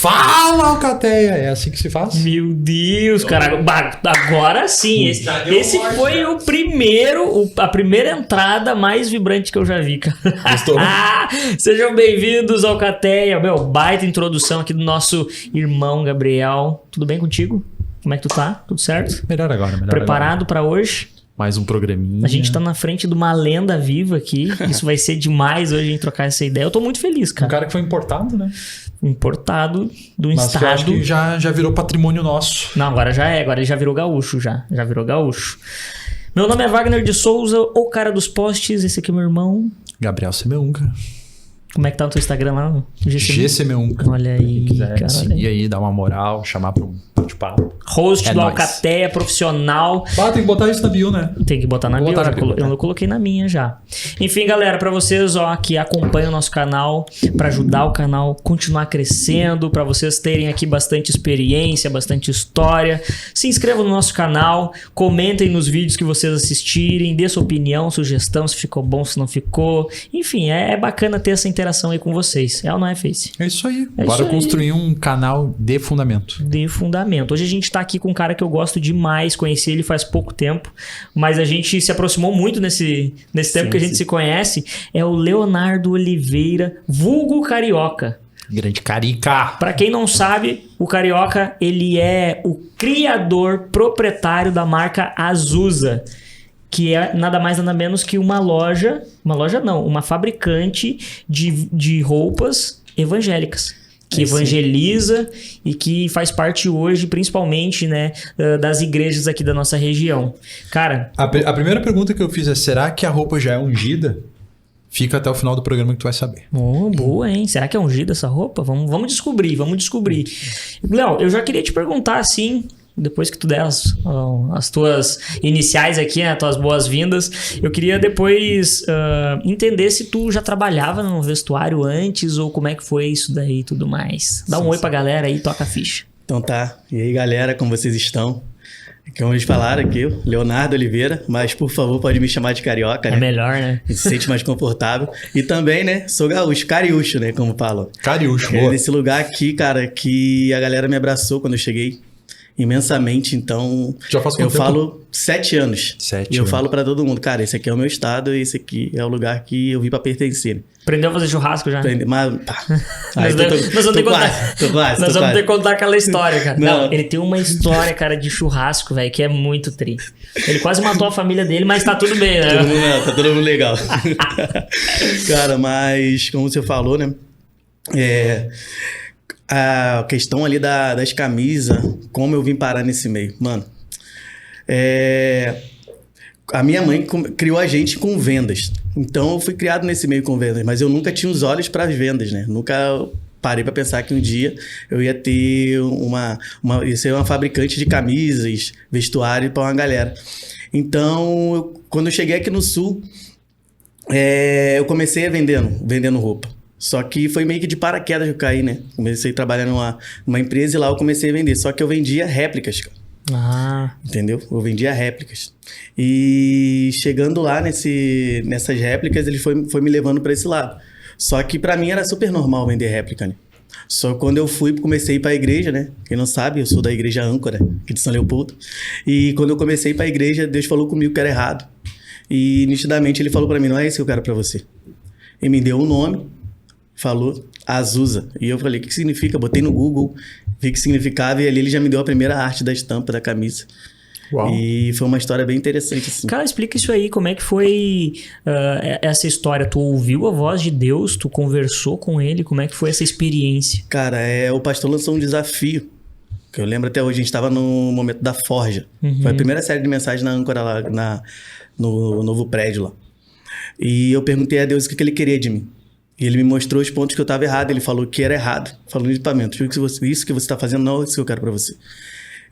Fala, Alcateia! É assim que se faz? Meu Deus, cara. Agora sim. Esse foi o primeiro, a primeira entrada mais vibrante que eu já vi, cara. Gostou? Sejam bem-vindos ao Alcateia. Meu, baita introdução aqui do nosso irmão Gabriel. Tudo bem contigo? Como é que tu tá? Tudo certo? Melhor agora, melhor Preparado pra hoje? Mais um programinha. A gente tá na frente de uma lenda viva aqui. Isso vai ser demais hoje a gente trocar essa ideia. Eu tô muito feliz, cara. Um cara que foi importado, né? Importado do Mas estado. que eu acho que já virou patrimônio nosso. Não, agora já é. Agora ele já virou gaúcho, já. Já virou gaúcho. Meu nome é Wagner de Souza, o cara dos posts. Esse aqui é meu irmão. Gabriel Simeon, cara. Como é que tá no teu Instagram lá? GCM1, cara. Olha aí, Quem quiser cara. seguir aí, dar uma moral, chamar pra um bate-papo. Host É do nóis. Alcateia, profissional. Tem que botar isso na bio, né? Tem que botar na Vou bio, botar na bio, eu coloquei na minha já. Enfim, galera, pra vocês ó, que acompanham o nosso canal, pra ajudar o canal a continuar crescendo, pra vocês terem aqui bastante experiência, bastante história, se inscrevam no nosso canal, comentem nos vídeos que vocês assistirem, dê sua opinião, sugestão, se ficou bom, se não ficou. Enfim, é bacana ter essa interação aí com vocês. É ou não é, Face? É isso aí. É Bora isso aí. construir um canal de fundamento. De fundamento. Hoje a gente tá aqui com um cara que eu gosto demais, conheci ele faz pouco tempo, mas a gente se aproximou muito nesse tempo que a gente se conhece. É o Leonardo Oliveira, vulgo Carioca. Grande Carica. Pra quem não sabe, o Carioca, ele é o criador, proprietário da marca Azusa, que é nada mais nada menos que uma fabricante de roupas evangélicas. Que evangeliza e que faz parte hoje, principalmente, né, das igrejas aqui da nossa região. Cara... A primeira pergunta que eu fiz é, será que a roupa já é ungida? Fica até o final do programa que tu vai saber. Oh, boa, hein? Será que é ungida essa roupa? Vamos descobrir. Léo, eu já queria te perguntar, assim... Depois que tu der as tuas iniciais aqui, né, as tuas boas-vindas, eu queria depois entender se tu já trabalhava no vestuário antes ou como é que foi isso daí e tudo mais. Dá um oi pra galera aí e toca a ficha. Então tá. E aí, galera, como vocês estão? Como eles falaram aqui, Leonardo Oliveira, mas por favor pode me chamar de Carioca, né? É melhor, né? Se sente mais confortável. E também, né, sou gaúcho, cariúcho, né, como falam. Cariúcho, É boa. nesse lugar aqui, cara, que a galera me abraçou quando eu cheguei. Imensamente, então Já faz eu quanto tempo? falo 7 anos. 7 E eu anos. falo pra todo mundo, cara, esse aqui é o meu estado e esse aqui é o lugar que eu vim pra pertencer. Né? Aprendeu a fazer churrasco já? Mas, pá. Nós vamos ter que contar. Nós vamos ter que contar aquela história, cara. Não, ele tem uma história, cara, de churrasco, velho, que é muito tri. Ele quase matou a família dele, mas tá tudo bem, né? Tá todo mundo legal. Cara, mas como você falou, né? A questão ali das camisas, como eu vim parar nesse meio. Mano, a minha mãe criou a gente com vendas. Então eu fui criado nesse meio com vendas, mas eu nunca tinha os olhos para as vendas, né? Nunca parei para pensar que um dia eu ia ter ia ser uma fabricante de camisas, vestuário para uma galera. Então, quando eu cheguei aqui no Sul, eu comecei vendendo roupa. Só que foi meio que de paraquedas que eu caí, né? Comecei a trabalhar numa empresa e lá eu comecei a vender. Só que eu vendia réplicas, cara. Ah. Entendeu? Eu vendia réplicas. E chegando lá nessas réplicas, ele foi me levando para esse lado. Só que para mim era super normal vender réplica, né? Só que quando eu comecei a ir para a igreja, né? Quem não sabe, eu sou da igreja Âncora, aqui de São Leopoldo. E quando eu comecei a ir para a igreja, Deus falou comigo que era errado. E nitidamente ele falou para mim, não é isso que eu quero para você. E me deu um nome. Falou Azusa. E eu falei, o que significa? Botei no Google, vi o que significava e ali ele já me deu a primeira arte da estampa da camisa. Uau. E foi uma história bem interessante, assim. Cara, explica isso aí, como é que foi essa história? Tu ouviu a voz de Deus, tu conversou com ele, como é que foi essa experiência? Cara, o pastor lançou um desafio, que eu lembro até hoje, a gente estava no momento da forja. Uhum. Foi a primeira série de mensagens na Âncora lá, no novo prédio lá. E eu perguntei a Deus o que ele queria de mim. E ele me mostrou os pontos que eu estava errado. Ele falou que era errado. Falou no equipamento. Isso que você está fazendo não é isso que eu quero para você.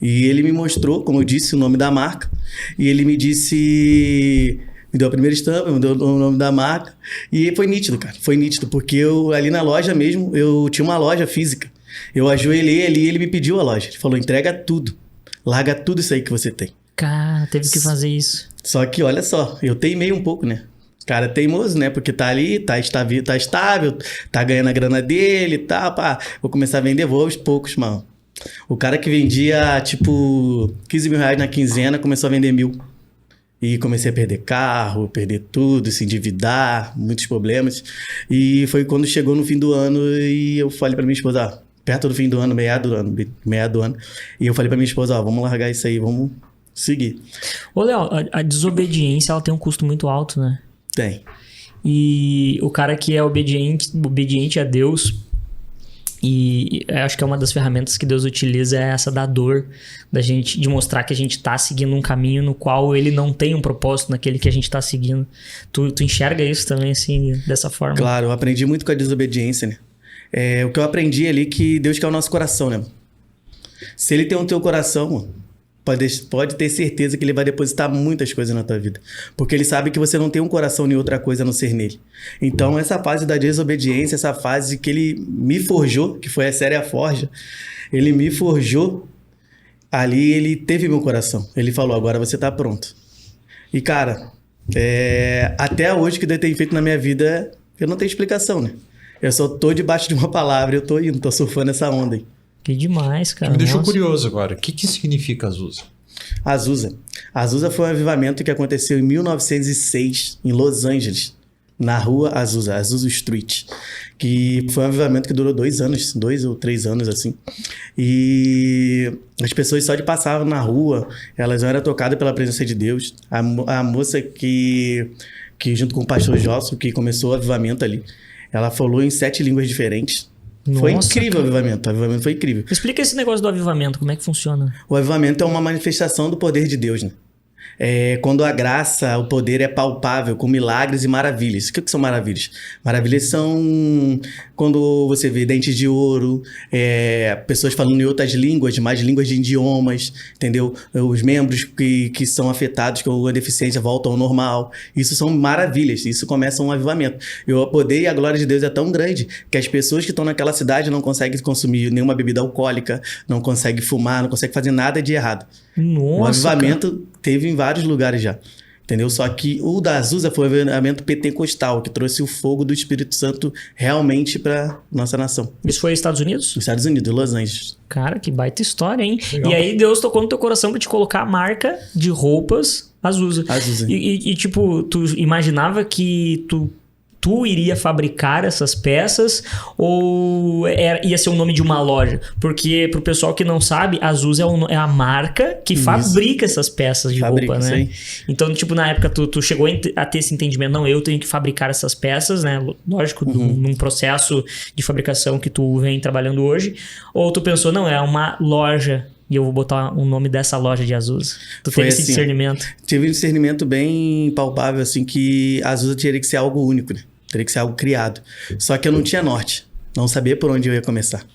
E ele me mostrou, como eu disse, o nome da marca. E ele me disse... Me deu a primeira estampa, me deu o nome da marca. E foi nítido, cara. Foi nítido. Porque eu, ali na loja mesmo, eu tinha uma loja física. Eu ajoelhei ali e ele me pediu a loja. Ele falou, entrega tudo. Larga tudo isso aí que você tem. Cara, teve que fazer isso. Só que, olha só, eu teimei um pouco, né? Cara é teimoso, né? Porque tá ali, tá estável, tá ganhando a grana dele e tal, pá. Vou começar a vender, vou aos poucos, mano. O cara que vendia, tipo, 15 mil reais na quinzena, começou a vender 1.000. E comecei a perder carro, perder tudo, se endividar, muitos problemas. E foi quando chegou no fim do ano e eu falei pra minha esposa, perto do fim do ano, meado do ano. E eu falei pra minha esposa, vamos largar isso aí, vamos seguir. Ô, Léo, a desobediência, ela tem um custo muito alto, né? Tem. E o cara que é obediente a Deus, e eu acho que é uma das ferramentas que Deus utiliza é essa da dor, da gente, de mostrar que a gente tá seguindo um caminho no qual ele não tem um propósito naquele que a gente tá seguindo. Tu enxerga isso também, assim, dessa forma? Claro, eu aprendi muito com a desobediência, né? O que eu aprendi ali é que Deus quer o nosso coração, né? Se ele tem o teu coração, mano, pode ter certeza que ele vai depositar muitas coisas na tua vida. Porque ele sabe que você não tem um coração nem outra coisa a não ser nele. Então, essa fase da desobediência, essa fase que ele me forjou, que foi a série A Forja, ele me forjou, ali ele teve meu coração. Ele falou, agora você tá pronto. E, cara, até hoje que Deus tem feito na minha vida, eu não tenho explicação, né? Eu só tô debaixo de uma palavra, eu tô indo, tô surfando essa onda aí. Que demais, cara. Me deixou Nossa. curioso agora. O que significa Azusa? Azusa foi um avivamento que aconteceu em 1906, em Los Angeles, na rua Azusa Street, que foi um avivamento que durou 2 anos, 2 ou 3 anos, assim. E as pessoas só de passar na rua, elas eram tocadas pela presença de Deus. A moça que junto com o pastor Josso, que começou o avivamento ali, ela falou em 7 línguas diferentes. Foi incrível, cara. O avivamento foi incrível. Explica esse negócio do avivamento, como é que funciona? O avivamento é uma manifestação do poder de Deus, né? Quando a graça, o poder é palpável, com milagres e maravilhas. O que são maravilhas? Maravilhas são quando você vê dentes de ouro, pessoas falando em outras línguas, mais línguas de idiomas, entendeu? Os membros que são afetados com a deficiência voltam ao normal. Isso são maravilhas, isso começa um avivamento. E o poder e a glória de Deus é tão grande que as pessoas que estão naquela cidade não conseguem consumir nenhuma bebida alcoólica, não conseguem fumar, não conseguem fazer nada de errado. Nossa, o avivamento teve em vários lugares já, entendeu? Só que o da Azusa foi o avivamento pentecostal, que trouxe o fogo do Espírito Santo realmente para nossa nação. Isso foi nos Estados Unidos? Nos Estados Unidos, Los Angeles. Cara, que baita história, hein? Legal. E aí Deus tocou no teu coração pra te colocar a marca de roupas Azusa. E tipo, tu imaginava que tu iria fabricar essas peças ou ia ser o nome de uma loja? Porque pro pessoal que não sabe, a Azusa é a marca que fabrica essas peças de roupa, né? Sim. Então, tipo, na época tu chegou a ter esse entendimento, não, eu tenho que fabricar essas peças, né? Lógico, num processo de fabricação que tu vem trabalhando hoje. Ou tu pensou, não, é uma loja e eu vou botar o nome dessa loja de Azusa. Tu teve esse discernimento? Tive um discernimento bem palpável, assim, que a Azusa teria que ser algo único, né? Teria que ser algo criado. Só que eu não tinha norte. Não sabia por onde eu ia começar.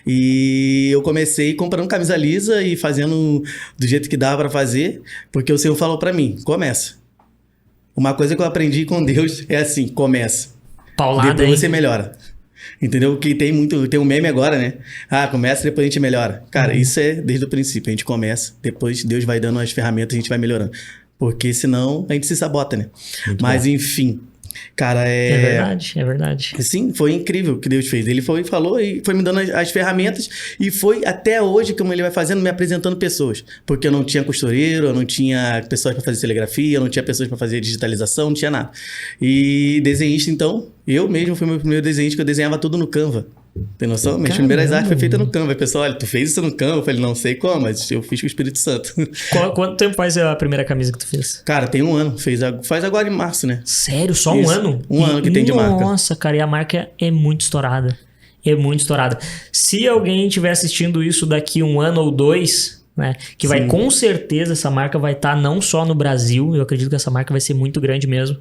E eu comecei comprando camisa lisa e fazendo do jeito que dava pra fazer, porque o Senhor falou pra mim, começa. Uma coisa que eu aprendi com Deus é assim, começa. Paulada, depois hein? você melhora. Entendeu? Que tem um meme agora, né? Começa, depois a gente melhora. Cara, isso é desde o princípio. A gente começa, depois Deus vai dando as ferramentas e a gente vai melhorando. Porque senão a gente se sabota, né? Mas enfim... Cara, é verdade. Sim, foi incrível o que Deus fez. Ele falou e foi me dando as ferramentas e foi até hoje, como ele vai fazendo, me apresentando pessoas. Porque eu não tinha costureiro, eu não tinha pessoas para fazer serigrafia, eu não tinha pessoas para fazer digitalização, não tinha nada. E desenhista, então, eu mesmo fui meu primeiro desenhista, que eu desenhava tudo no Canva. Tem noção? Minhas primeiras artes foi feita no Canva. O pessoal, olha, tu fez isso no Canva? Eu falei, não sei como, mas eu fiz com o Espírito Santo. Quanto tempo faz a primeira camisa que tu fez? Cara, tem 1 ano. Faz agora em março, né? Sério? Só isso. 1 ano? 1 ano que tem de marca. Nossa, cara, e a marca é muito estourada. É muito estourada. Se alguém estiver assistindo isso daqui 1 ano ou 2... né? Que vai, com certeza, essa marca vai estar não só no Brasil, eu acredito que essa marca vai ser muito grande mesmo,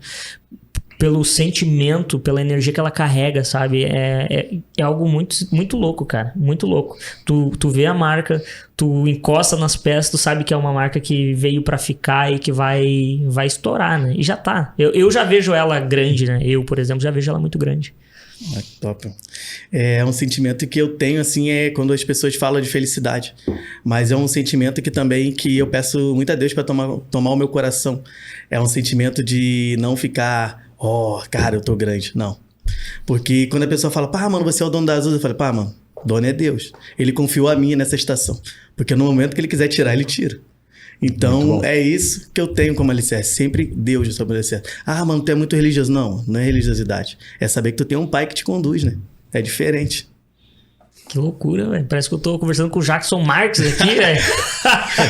pelo sentimento, pela energia que ela carrega, sabe? É algo muito, muito louco, cara. Muito louco. Tu vê a marca, tu encosta nas peças, tu sabe que é uma marca que veio pra ficar e que vai estourar, né? E já tá. Eu já vejo ela grande, né? Eu, por exemplo, já vejo ela muito grande. Top. É um sentimento que eu tenho, assim, quando as pessoas falam de felicidade. Mas é um sentimento que também que eu peço muito a Deus para tomar o meu coração. É um sentimento de não ficar cara, eu tô grande. Não. Porque quando a pessoa fala, pá, mano, você é o dono das Azul, eu falo, pá, mano, dono é Deus. Ele confiou a mim nessa estação. Porque no momento que ele quiser tirar, ele tira. Então, é isso que eu tenho como alicerce. Sempre Deus é sobre alicerce. Ah, mano, tu é muito religioso. Não, não é religiosidade. É saber que tu tem um pai que te conduz, né? É diferente. Que loucura, velho. Parece que eu tô conversando com o Jackson Marques aqui, velho.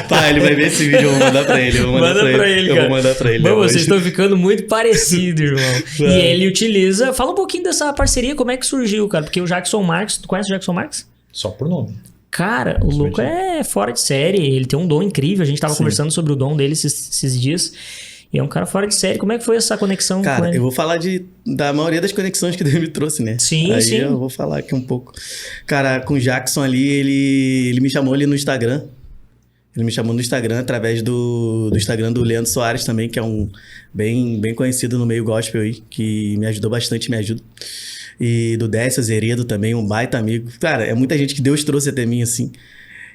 Pá, ele vai ver esse vídeo, eu vou mandar pra ele. Manda pra ele, cara. Eu vou mandar pra ele. Mano, vocês estão ficando muito parecidos, irmão. E ele utiliza... Fala um pouquinho dessa parceria, como é que surgiu, cara? Porque o Jackson Marques... Tu conhece o Jackson Marques? Só por nome. Cara, o louco é fora de série. Ele tem um dom incrível. A gente tava conversando sobre o dom dele esses dias. E é um cara fora de série. Como é que foi essa conexão com ele? Eu vou falar da maioria das conexões que Deus me trouxe, né? Sim, Aí sim. eu vou falar aqui um pouco. Cara, com o Jackson ali, ele me chamou ali no Instagram. Ele me chamou no Instagram, através do Instagram do Leandro Soares também, que é um bem conhecido no meio gospel aí, que me ajudou bastante, me ajuda. E do Décio Zeredo também, um baita amigo. Cara, é muita gente que Deus trouxe até mim, assim.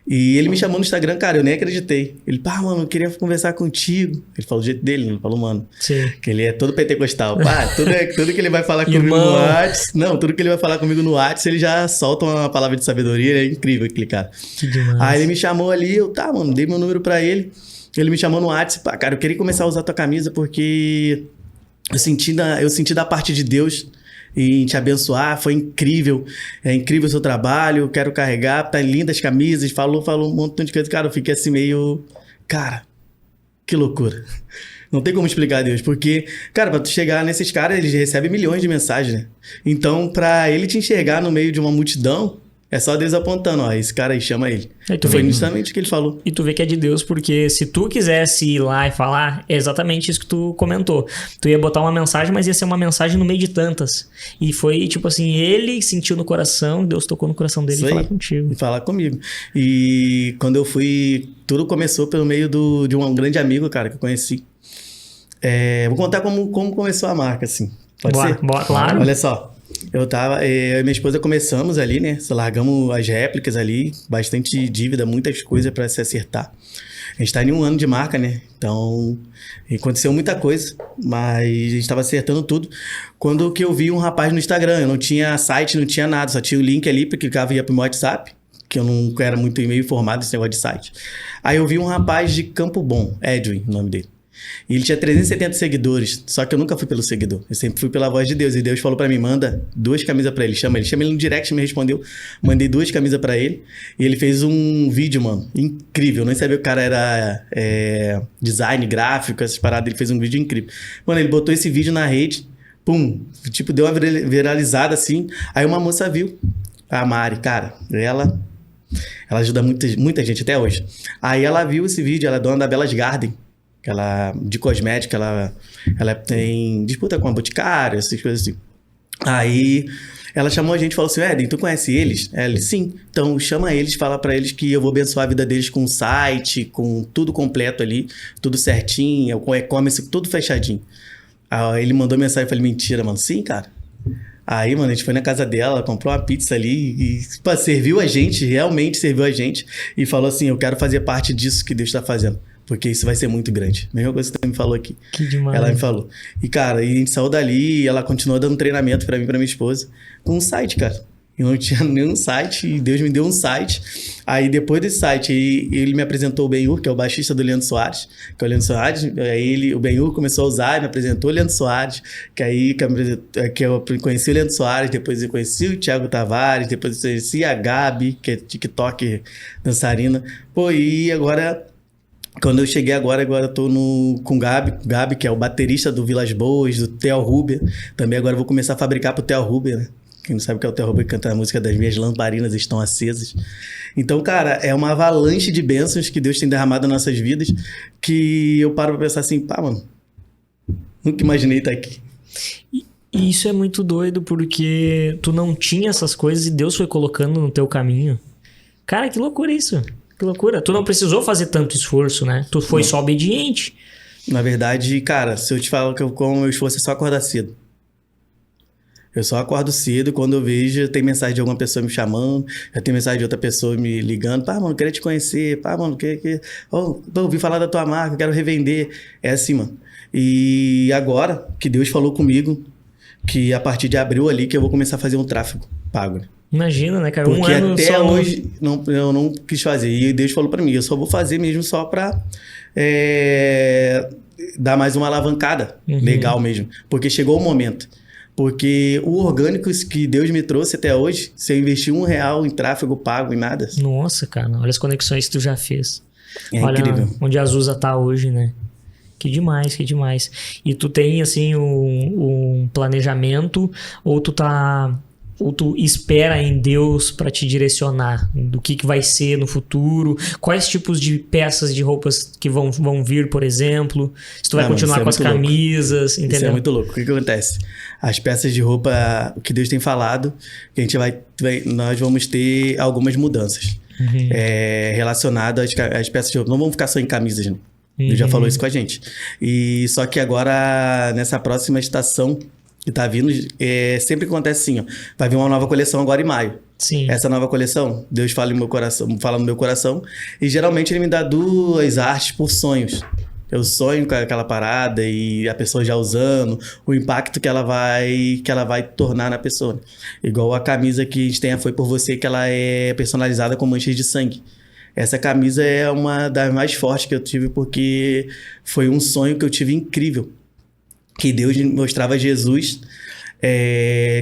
E ele me chamou no Instagram, cara, eu nem acreditei. Ele, pá, mano, eu queria conversar contigo. Ele falou do jeito dele, não falou, mano. Sim. Que ele é todo pentecostal. Pá, tudo que ele vai falar comigo no WhatsApp. Não, tudo que ele vai falar comigo no WhatsApp, ele já solta uma palavra de sabedoria. É incrível aquele cara. Que demais. Aí ele me chamou ali, mano, dei meu número pra ele. Ele me chamou no WhatsApp, pá, cara, eu queria começar a usar tua camisa porque eu senti da parte de Deus em te abençoar, foi incrível, é incrível o seu trabalho, quero carregar, tá lindas as camisas, falou um montão de coisa, cara, eu fiquei assim meio, cara, que loucura. Não tem como explicar a Deus, porque, cara, pra tu chegar nesses caras, eles recebem milhões de mensagens, né? Então, pra ele te enxergar no meio de uma multidão, é só Deus apontando, ó, esse cara aí, chama ele. Foi justamente o que ele falou. E tu vê que é de Deus, porque se tu quisesse ir lá e falar, é exatamente isso que tu comentou. Tu ia botar uma mensagem, mas ia ser uma mensagem no meio de tantas. E foi tipo assim, ele sentiu no coração, Deus tocou no coração dele e falar contigo. E falar comigo. E quando eu fui, tudo começou pelo meio de um grande amigo, cara, que eu conheci. Vou contar como começou a marca, assim. Pode ser? Bora, claro. Olha só. Eu e minha esposa começamos ali, né? Largamos as réplicas ali, bastante dívida, muitas coisas para se acertar. A gente tá em 1 ano de marca, né? Então, aconteceu muita coisa, mas a gente tava acertando tudo. Quando que eu vi um rapaz no Instagram, eu não tinha site, não tinha nada, só tinha o link ali, porque clicava e ia pro meu WhatsApp, que eu não era muito e-mail informado nesse negócio de site. Aí eu vi um rapaz de Campo Bom, Edwin, o nome dele. E ele tinha 370 seguidores, só que eu nunca fui pelo seguidor, eu sempre fui pela voz de Deus. E Deus falou pra mim, manda 2 camisas pra ele, chama ele no direct, me respondeu, mandei 2 camisas pra ele. E ele fez um vídeo, mano, incrível, eu nem sabia que o cara era design gráfico, essas paradas, ele fez um vídeo incrível. Mano, ele botou esse vídeo na rede, pum, tipo, deu uma viralizada assim. Aí uma moça viu, a Mari, cara, ela ajuda muita gente até hoje. Aí ela viu esse vídeo, ela é dona da Belas Garden, de cosmética, ela tem disputa com a Boticário, essas coisas assim. Aí ela chamou a gente e falou assim, Éden, tu conhece eles? Ela, sim. Então chama eles, fala pra eles que eu vou abençoar a vida deles com um site, com tudo completo ali, tudo certinho, com e-commerce, tudo fechadinho. Aí ele mandou mensagem, eu falei, mentira, mano. Sim, cara. Aí, mano, a gente foi na casa dela, comprou uma pizza ali e serviu a gente, realmente serviu a gente. E falou assim, eu quero fazer parte disso que Deus tá fazendo. Porque isso vai ser muito grande. Mesma coisa que você me falou aqui. Que demais. Ela me falou. E, cara, a gente saiu dali e ela continuou dando treinamento pra mim e pra minha esposa com um site, cara. Eu não tinha nenhum site e Deus me deu um site. Aí, depois desse site, ele me apresentou o Benhur, que é o baixista do Leandro Soares. Que é o Leandro Soares. Aí, o Benhur começou a usar e me apresentou o Leandro Soares. Que eu conheci o Leandro Soares, depois eu conheci o Thiago Tavares, depois eu conheci a Gabi, que é TikTok dançarina. Pô, e agora... Quando eu cheguei agora eu tô com o Gabi, que é o baterista do Vilas Boas, do Theo Ruber. Também agora eu vou começar a fabricar pro Theo Ruber, né? Quem não sabe o que é o Theo Ruber, canta a música Das Minhas Lamparinas Estão Acesas. Então, cara, é uma avalanche de bênçãos que Deus tem derramado nas nossas vidas, que eu paro pra pensar assim, pá, mano, nunca imaginei estar aqui. E isso é muito doido, porque tu não tinha essas coisas e Deus foi colocando no teu caminho. Cara, que loucura isso. Que loucura. Tu não precisou fazer tanto esforço, né? Tu foi só obediente. Na verdade, cara, se eu te falo que como meu esforço é só acordar cedo. Eu só acordo cedo, quando eu vejo, tem mensagem de alguma pessoa me chamando, já tem mensagem de outra pessoa me ligando, pá, mano, queria te conhecer, pá, mano, ouvi falar da tua marca, quero revender. É assim, mano. E agora que Deus falou comigo que a partir de abril ali que eu vou começar a fazer um tráfego pago, né? Imagina, né, cara? Porque ano até só hoje eu não quis fazer. E Deus falou pra mim, eu só vou fazer mesmo só pra dar mais uma alavancada legal mesmo. Porque chegou o momento. Porque o orgânico que Deus me trouxe até hoje, se eu investir R$1 em tráfego pago e nada... Nossa, cara, olha as conexões que tu já fez. É olha incrível. onde a Azusa tá hoje, né? Que demais, que demais. E tu tem, assim, um planejamento ou tu espera em Deus para te direcionar do que vai ser no futuro? Quais tipos de peças de roupas que vão vir, por exemplo? Se tu vai continuar com as camisas, entendeu? Isso é muito louco. O que acontece? As peças de roupa, o que Deus tem falado, que a gente nós vamos ter algumas mudanças relacionadas às peças de roupa. Não vamos ficar só em camisas, né? Deus já falou isso com a gente. E só que agora, nessa próxima estação que tá vindo, sempre acontece assim, ó. Vai vir uma nova coleção agora em maio. Sim. Essa nova coleção, Deus fala no meu coração, e geralmente ele me dá 2 artes por sonhos. Eu sonho com aquela parada e a pessoa já usando, o impacto que ela vai tornar na pessoa. Igual a camisa que a gente tem, a Foi Por Você, que ela é personalizada com manchas de sangue. Essa camisa é uma das mais fortes que eu tive, porque foi um sonho que eu tive incrível. Que Deus mostrava Jesus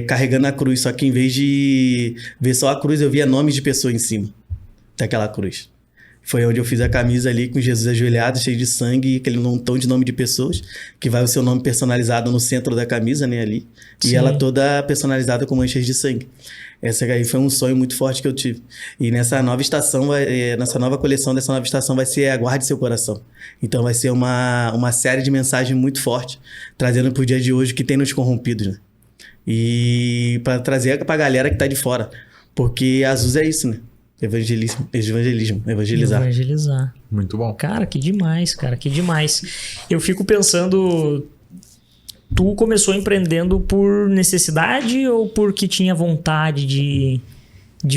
carregando a cruz, só que em vez de ver só a cruz, eu via nomes de pessoas em cima daquela cruz. Foi onde eu fiz a camisa ali com Jesus ajoelhado, cheio de sangue, aquele montão de nome de pessoas, que vai o seu nome personalizado no centro da camisa, né, ali. Sim. E ela toda personalizada com manchas de sangue. Essa aí foi um sonho muito forte que eu tive. E nessa nova estação, nessa nova coleção dessa nova estação vai ser Aguarde Seu Coração. Então vai ser uma série de mensagens muito forte, trazendo pro dia de hoje que tem nos corrompidos, né? E para trazer pra galera que tá de fora. Porque Azus é isso, né? Evangelizar. Muito bom. Cara, que demais, cara, que demais. Eu fico pensando, tu começou empreendendo por necessidade ou porque tinha vontade de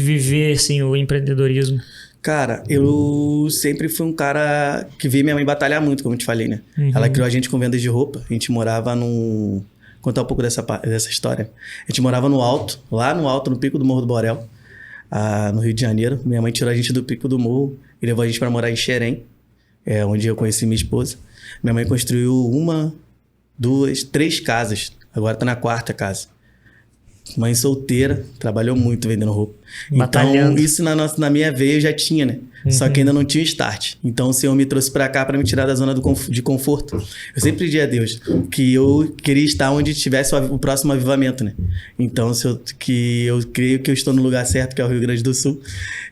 viver, assim, o empreendedorismo? Cara, eu sempre fui um cara que vi minha mãe batalhar muito, como eu te falei, né? Ela criou a gente com vendas de roupa. A gente morava num... Vou contar um pouco dessa história. A gente morava no alto, lá no alto, no pico do Morro do Borel, no Rio de Janeiro. Minha mãe tirou a gente do pico do morro e levou a gente para morar em Xerém, onde eu conheci minha esposa. Minha mãe construiu 1, 2, 3 casas. Agora tá na 4ª casa. Mãe solteira, trabalhou muito vendendo roupa. Batalhando. Então, isso na minha veia eu já tinha, né? Só que ainda não tinha start. Então, o Senhor me trouxe pra cá pra me tirar da zona de conforto. Eu sempre pedi a Deus que eu queria estar onde tivesse o próximo avivamento, né? Então, eu creio que eu estou no lugar certo, que é o Rio Grande do Sul.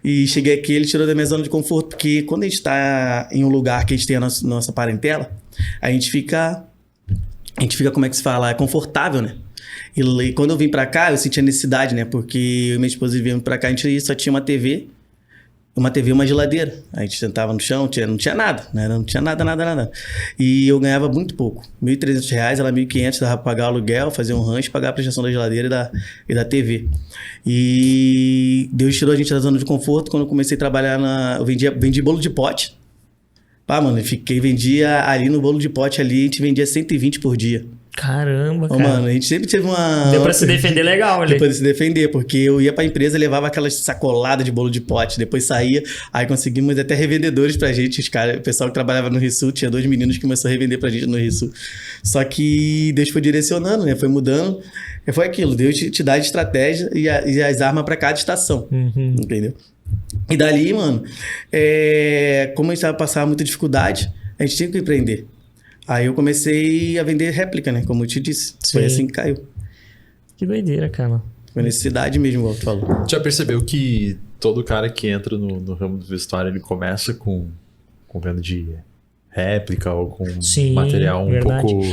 E cheguei aqui, ele tirou da minha zona de conforto, porque quando a gente tá em um lugar que a gente tem a nossa parentela, a gente fica, como é que se fala? Confortável, né? E quando eu vim pra cá, eu senti a necessidade, né? Porque eu e minha esposa viemos pra cá, a gente só tinha uma TV e uma geladeira. A gente sentava no chão, não tinha nada, né? Não tinha nada. E eu ganhava muito pouco. R$1.300, ela R$1.500, dava pra pagar o aluguel, fazer um rancho, pagar a prestação da geladeira e da TV. E Deus tirou a gente da zona de conforto. Quando eu comecei a trabalhar eu vendi bolo de pote. Pá, mano, vendia ali no bolo de pote ali, a gente vendia 120 por dia. Caramba, cara. Mano, a gente sempre teve uma... Deu pra se defender legal ali. Deu pra se defender, porque eu ia pra empresa, levava aquelas sacoladas de bolo de pote, depois saía, aí conseguimos até revendedores pra gente, o pessoal que trabalhava no Rio-Sul, tinha 2 meninos que começaram a revender pra gente no Rio-Sul. Só que Deus foi direcionando, né? Foi mudando. E foi aquilo, Deus te dá a estratégia e as armas pra cada estação, entendeu? E dali, mano, como a gente tava passando muita dificuldade, a gente tinha que empreender. Aí eu comecei a vender réplica, né? Como eu te disse. Sim. Foi assim que caiu. Que doideira, cara. Foi necessidade mesmo, igual tu falou. Já percebeu que todo cara que entra no ramo do vestuário, ele começa com venda de réplica ou com material verdade. pouco...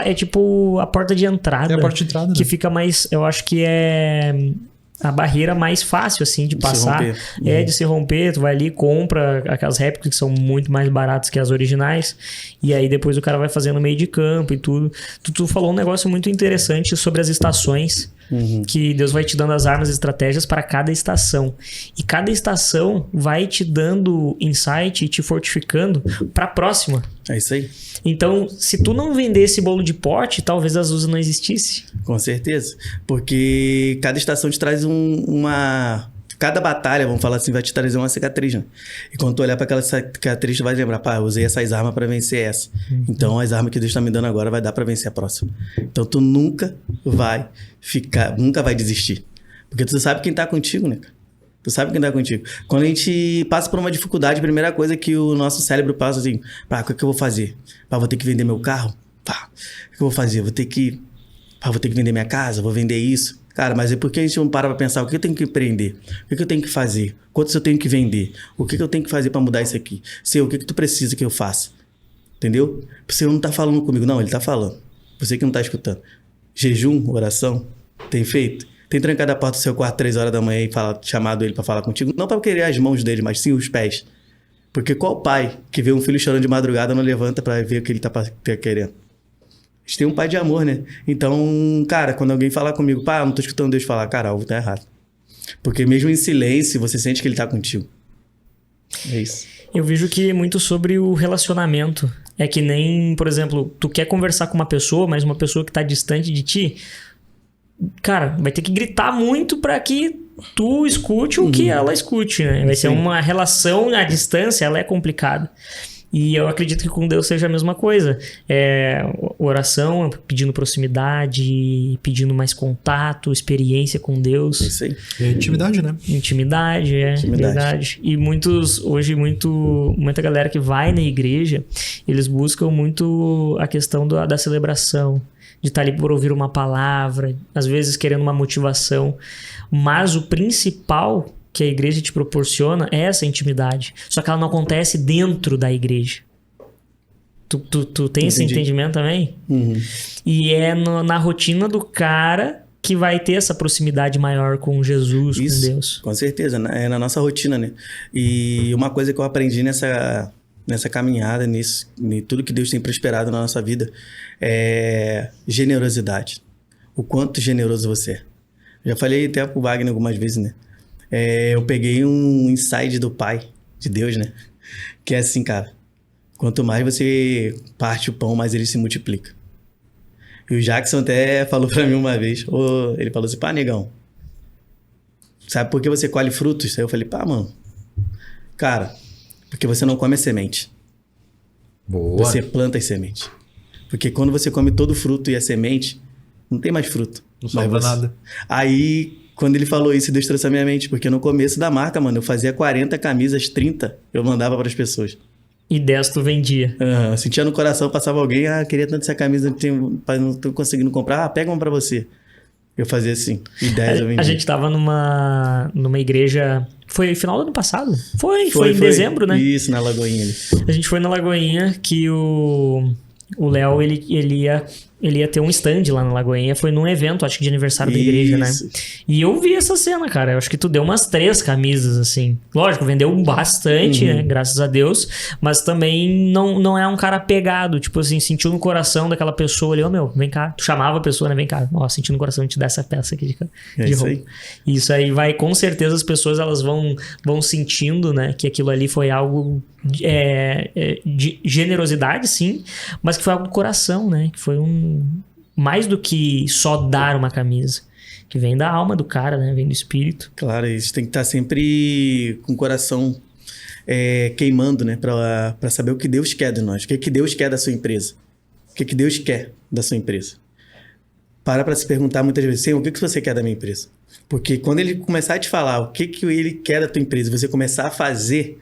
É tipo a porta de entrada. É a porta de entrada, que né? fica mais... Eu acho que é a barreira mais fácil, assim, de passar. Se romper. De se romper. Tu vai ali, compra aquelas réplicas que são muito mais baratas que as originais. E aí depois o cara vai fazendo meio de campo e tudo. Tu falou um negócio muito interessante sobre as estações. Que Deus vai te dando as armas e estratégias para cada estação. E cada estação vai te dando insight e te fortificando para a próxima. É isso aí. Então, se tu não vender esse bolo de pote, talvez a Azusa não existisse. Com certeza. Porque cada estação te traz Cada batalha, vamos falar assim, vai te trazer uma cicatriz, né? E quando tu olhar para aquela cicatriz, tu vai lembrar, eu usei essas armas para vencer essa. Então, as armas que Deus tá me dando agora vai dar para vencer a próxima. Então, tu nunca vai desistir. Porque tu sabe quem tá contigo, né, cara? Tu sabe quem tá contigo. Quando a gente passa por uma dificuldade, a primeira coisa que o nosso cérebro passa assim, o que eu vou fazer? Vou ter que vender meu carro? O que eu vou fazer? Vou ter que vender minha casa? Vou vender isso? Cara, mas é porque a gente não para pra pensar o que eu tenho que empreender? O que eu tenho que fazer? Quantos eu tenho que vender? O que eu tenho que fazer pra mudar isso aqui? Senhor, o que tu precisa que eu faça? Entendeu? O Senhor não tá falando comigo. Não, Ele tá falando. Você que não tá escutando. Jejum, oração, tem feito? Tem trancado a porta do seu quarto 3 horas da manhã e chamado Ele pra falar contigo? Não pra querer as mãos dele, mas sim os pés. Porque qual pai que vê um filho chorando de madrugada não levanta pra ver o que ele tá querendo? A gente tem um pai de amor, né? Então, cara, quando alguém falar comigo, não tô escutando Deus falar, cara, algo tá errado. Porque mesmo em silêncio, você sente que Ele tá contigo. É isso. Eu vejo que é muito sobre o relacionamento. É que nem, por exemplo, tu quer conversar com uma pessoa, mas uma pessoa que tá distante de ti, cara, vai ter que gritar muito pra que tu escute o que ela escute, né? Vai ser uma relação à distância, ela é complicada. E eu acredito que com Deus seja a mesma coisa. Oração, pedindo proximidade, pedindo mais contato, experiência com Deus. Isso aí. É intimidade, né? Intimidade, verdade. E hoje, muita galera que vai na igreja, eles buscam muito a questão da celebração, de estar ali por ouvir uma palavra, às vezes querendo uma motivação. Mas o principal que a igreja te proporciona é essa intimidade. Só que ela não acontece dentro da igreja. Tu tem esse entendimento também? E é na rotina do cara que vai ter essa proximidade maior com Jesus, com Deus. Com certeza, é na nossa rotina, né? E uma coisa que eu aprendi nessa caminhada, em tudo que Deus tem prosperado na nossa vida, é generosidade. O quanto generoso você é. Já falei até pro Wagner algumas vezes, né? Eu peguei um insight do Pai, de Deus, né? Que é assim, cara. Quanto mais você parte o pão, mais ele se multiplica. E o Jackson até falou pra mim uma vez. Ele falou assim, negão. Sabe por que você colhe frutos? Aí eu falei, mano. Cara, porque você não come a semente. Boa. Você planta as sementes. Porque quando você come todo o fruto e a semente, não tem mais fruto. Não sobra nada. Aí... Quando ele falou isso, Deus trouxe a minha mente. Porque no começo da marca, mano, eu fazia 40 camisas, 30 eu mandava para as pessoas. E 10 tu vendia. Sentia no coração, passava alguém, queria tanto essa camisa, não tô conseguindo comprar, pega uma para você. Eu fazia assim, e 10 eu vendia. A gente tava numa igreja, foi final do ano passado? Foi em dezembro, né? Isso, na Lagoinha. A gente foi na Lagoinha que o Léo, ele ia ter um stand lá na Lagoinha. Foi num evento, acho que de aniversário da igreja, né? E eu vi essa cena, cara. Eu acho que tu deu umas 3 camisas, assim. Lógico, vendeu bastante, né? Graças a Deus. Mas também não é um cara pegado. Tipo assim, sentiu no coração daquela pessoa ali. Vem cá. Tu chamava a pessoa, né? Vem cá. Sentiu no coração de te dar essa peça aqui de roupa. Aí. Isso aí vai, com certeza, as pessoas elas vão sentindo, né? Que aquilo ali foi algo de generosidade, sim. Mas que foi algo do coração, né? Que foi mais do que só dar uma camisa. Que vem da alma do cara, né? Vem do espírito. Claro, isso tem que estar sempre com o coração queimando, né? Pra saber o que Deus quer de nós. O que Deus quer da sua empresa. O que Deus quer da sua empresa. Para se perguntar muitas vezes, Senhor, o que você quer da minha empresa? Porque quando ele começar a te falar o que ele quer da tua empresa, você começar a fazer,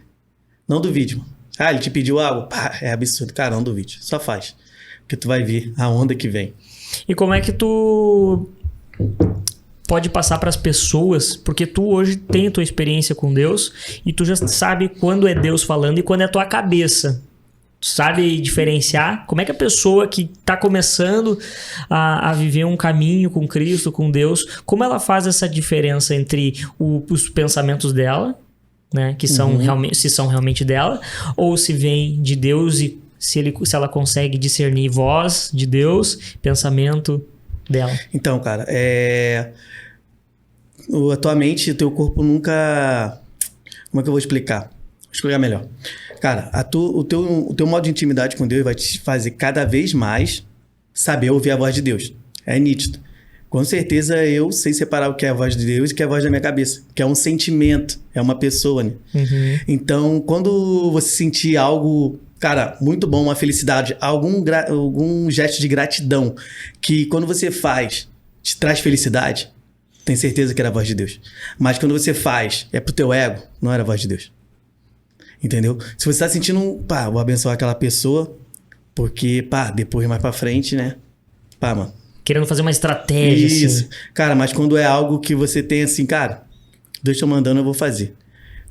não duvide, mano. Ele te pediu algo? É absurdo. Cara, não duvide. Só faz. Porque tu vai ver a onda que vem. E como é que tu pode passar para as pessoas, porque tu hoje tem a tua experiência com Deus e tu já sabe quando é Deus falando e quando é a tua cabeça. Tu sabe diferenciar? Como é que a pessoa que está começando a viver um caminho com Cristo, com Deus, como ela faz essa diferença entre os pensamentos dela, né, que são se são realmente dela, ou se vem de Deus e se ela consegue discernir voz de Deus, pensamento dela? Então, cara, atualmente o teu corpo nunca... Como é que eu vou explicar? Vou explicar melhor. Cara, o teu modo de intimidade com Deus vai te fazer cada vez mais saber ouvir a voz de Deus. É nítido. Com certeza eu sei separar o que é a voz de Deus e o que é a voz da minha cabeça. Que é um sentimento, é uma pessoa, né? Uhum. Então, quando você sentir algo, cara, muito bom, uma felicidade, algum gesto de gratidão, que quando você faz, te traz felicidade, tem certeza que era a voz de Deus. Mas quando você faz, é pro teu ego, não era a voz de Deus. Entendeu? Se você tá sentindo, vou abençoar aquela pessoa, porque, depois mais pra frente, né? Mano. Querendo fazer uma estratégia, isso. assim. Cara, mas quando é algo que você tem assim, cara, Deus tá mandando, eu vou fazer.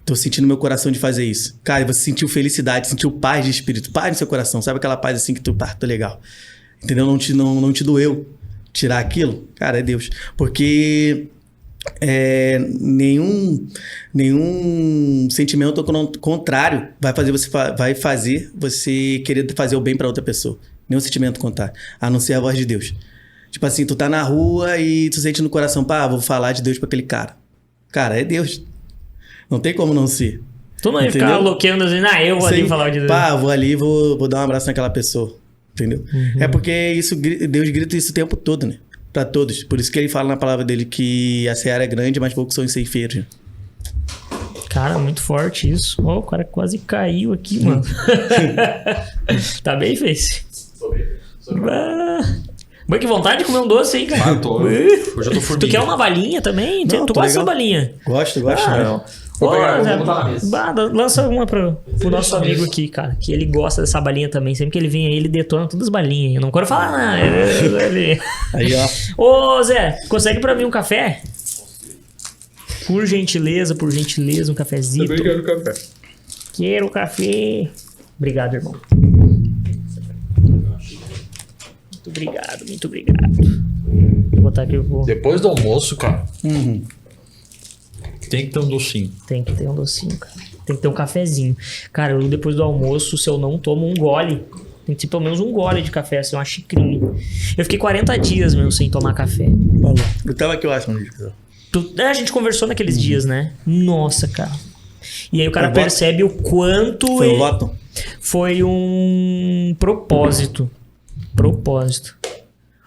Tô sentindo meu coração de fazer isso. Cara, você sentiu felicidade, sentiu paz de espírito, paz no seu coração. Sabe aquela paz assim que tu, tô legal. Entendeu? Não te doeu tirar aquilo? Cara, é Deus. Porque nenhum sentimento contrário vai fazer você querer fazer o bem pra outra pessoa. Nenhum sentimento contrário. A não ser a voz de Deus. Tipo assim, tu tá na rua e tu sente no coração, vou falar de Deus pra aquele cara. Cara, é Deus. Não tem como não ser. Tu não ia ficar aloqueando assim, eu vou ali falar de Deus. Vou ali, vou dar um abraço naquela pessoa. Entendeu? Uhum. É porque Deus grita isso o tempo todo, né? Pra todos. Por isso que ele fala na palavra dele que a seara é grande, mas poucos são os ceifeiros. Né? Cara, muito forte isso. O cara quase caiu aqui, mano. Tá bem, Face? Mas que vontade de comer um doce aí, cara. Hoje eu tô formiga. Tu quer uma balinha também? Não, tu gosta dessa balinha? Gosto. Vou botar na mesa. Lança uma pro nosso amigo aqui, cara. Que ele gosta dessa balinha também. Sempre que ele vem aí, ele detona todas as balinhas. Eu não quero falar nada. Aí, ó. Ô, Zé, consegue pra mim um café? Por gentileza, um cafezinho. Também quero café. Quero café. Obrigado, irmão. Muito obrigado. Vou botar aqui. Depois do almoço, cara, tem que ter um docinho. Tem que ter um docinho, cara. Tem que ter um cafezinho. Cara, eu depois do almoço, se eu não tomo um gole, tem que ter pelo menos um gole de café, assim, uma xicrinha. Eu fiquei 40 dias, meu, sem tomar café. Eu tava aqui, eu acho, a gente conversou naqueles dias, né? Nossa, cara. E aí o cara percebe o quanto... Foi um voto? Foi um propósito.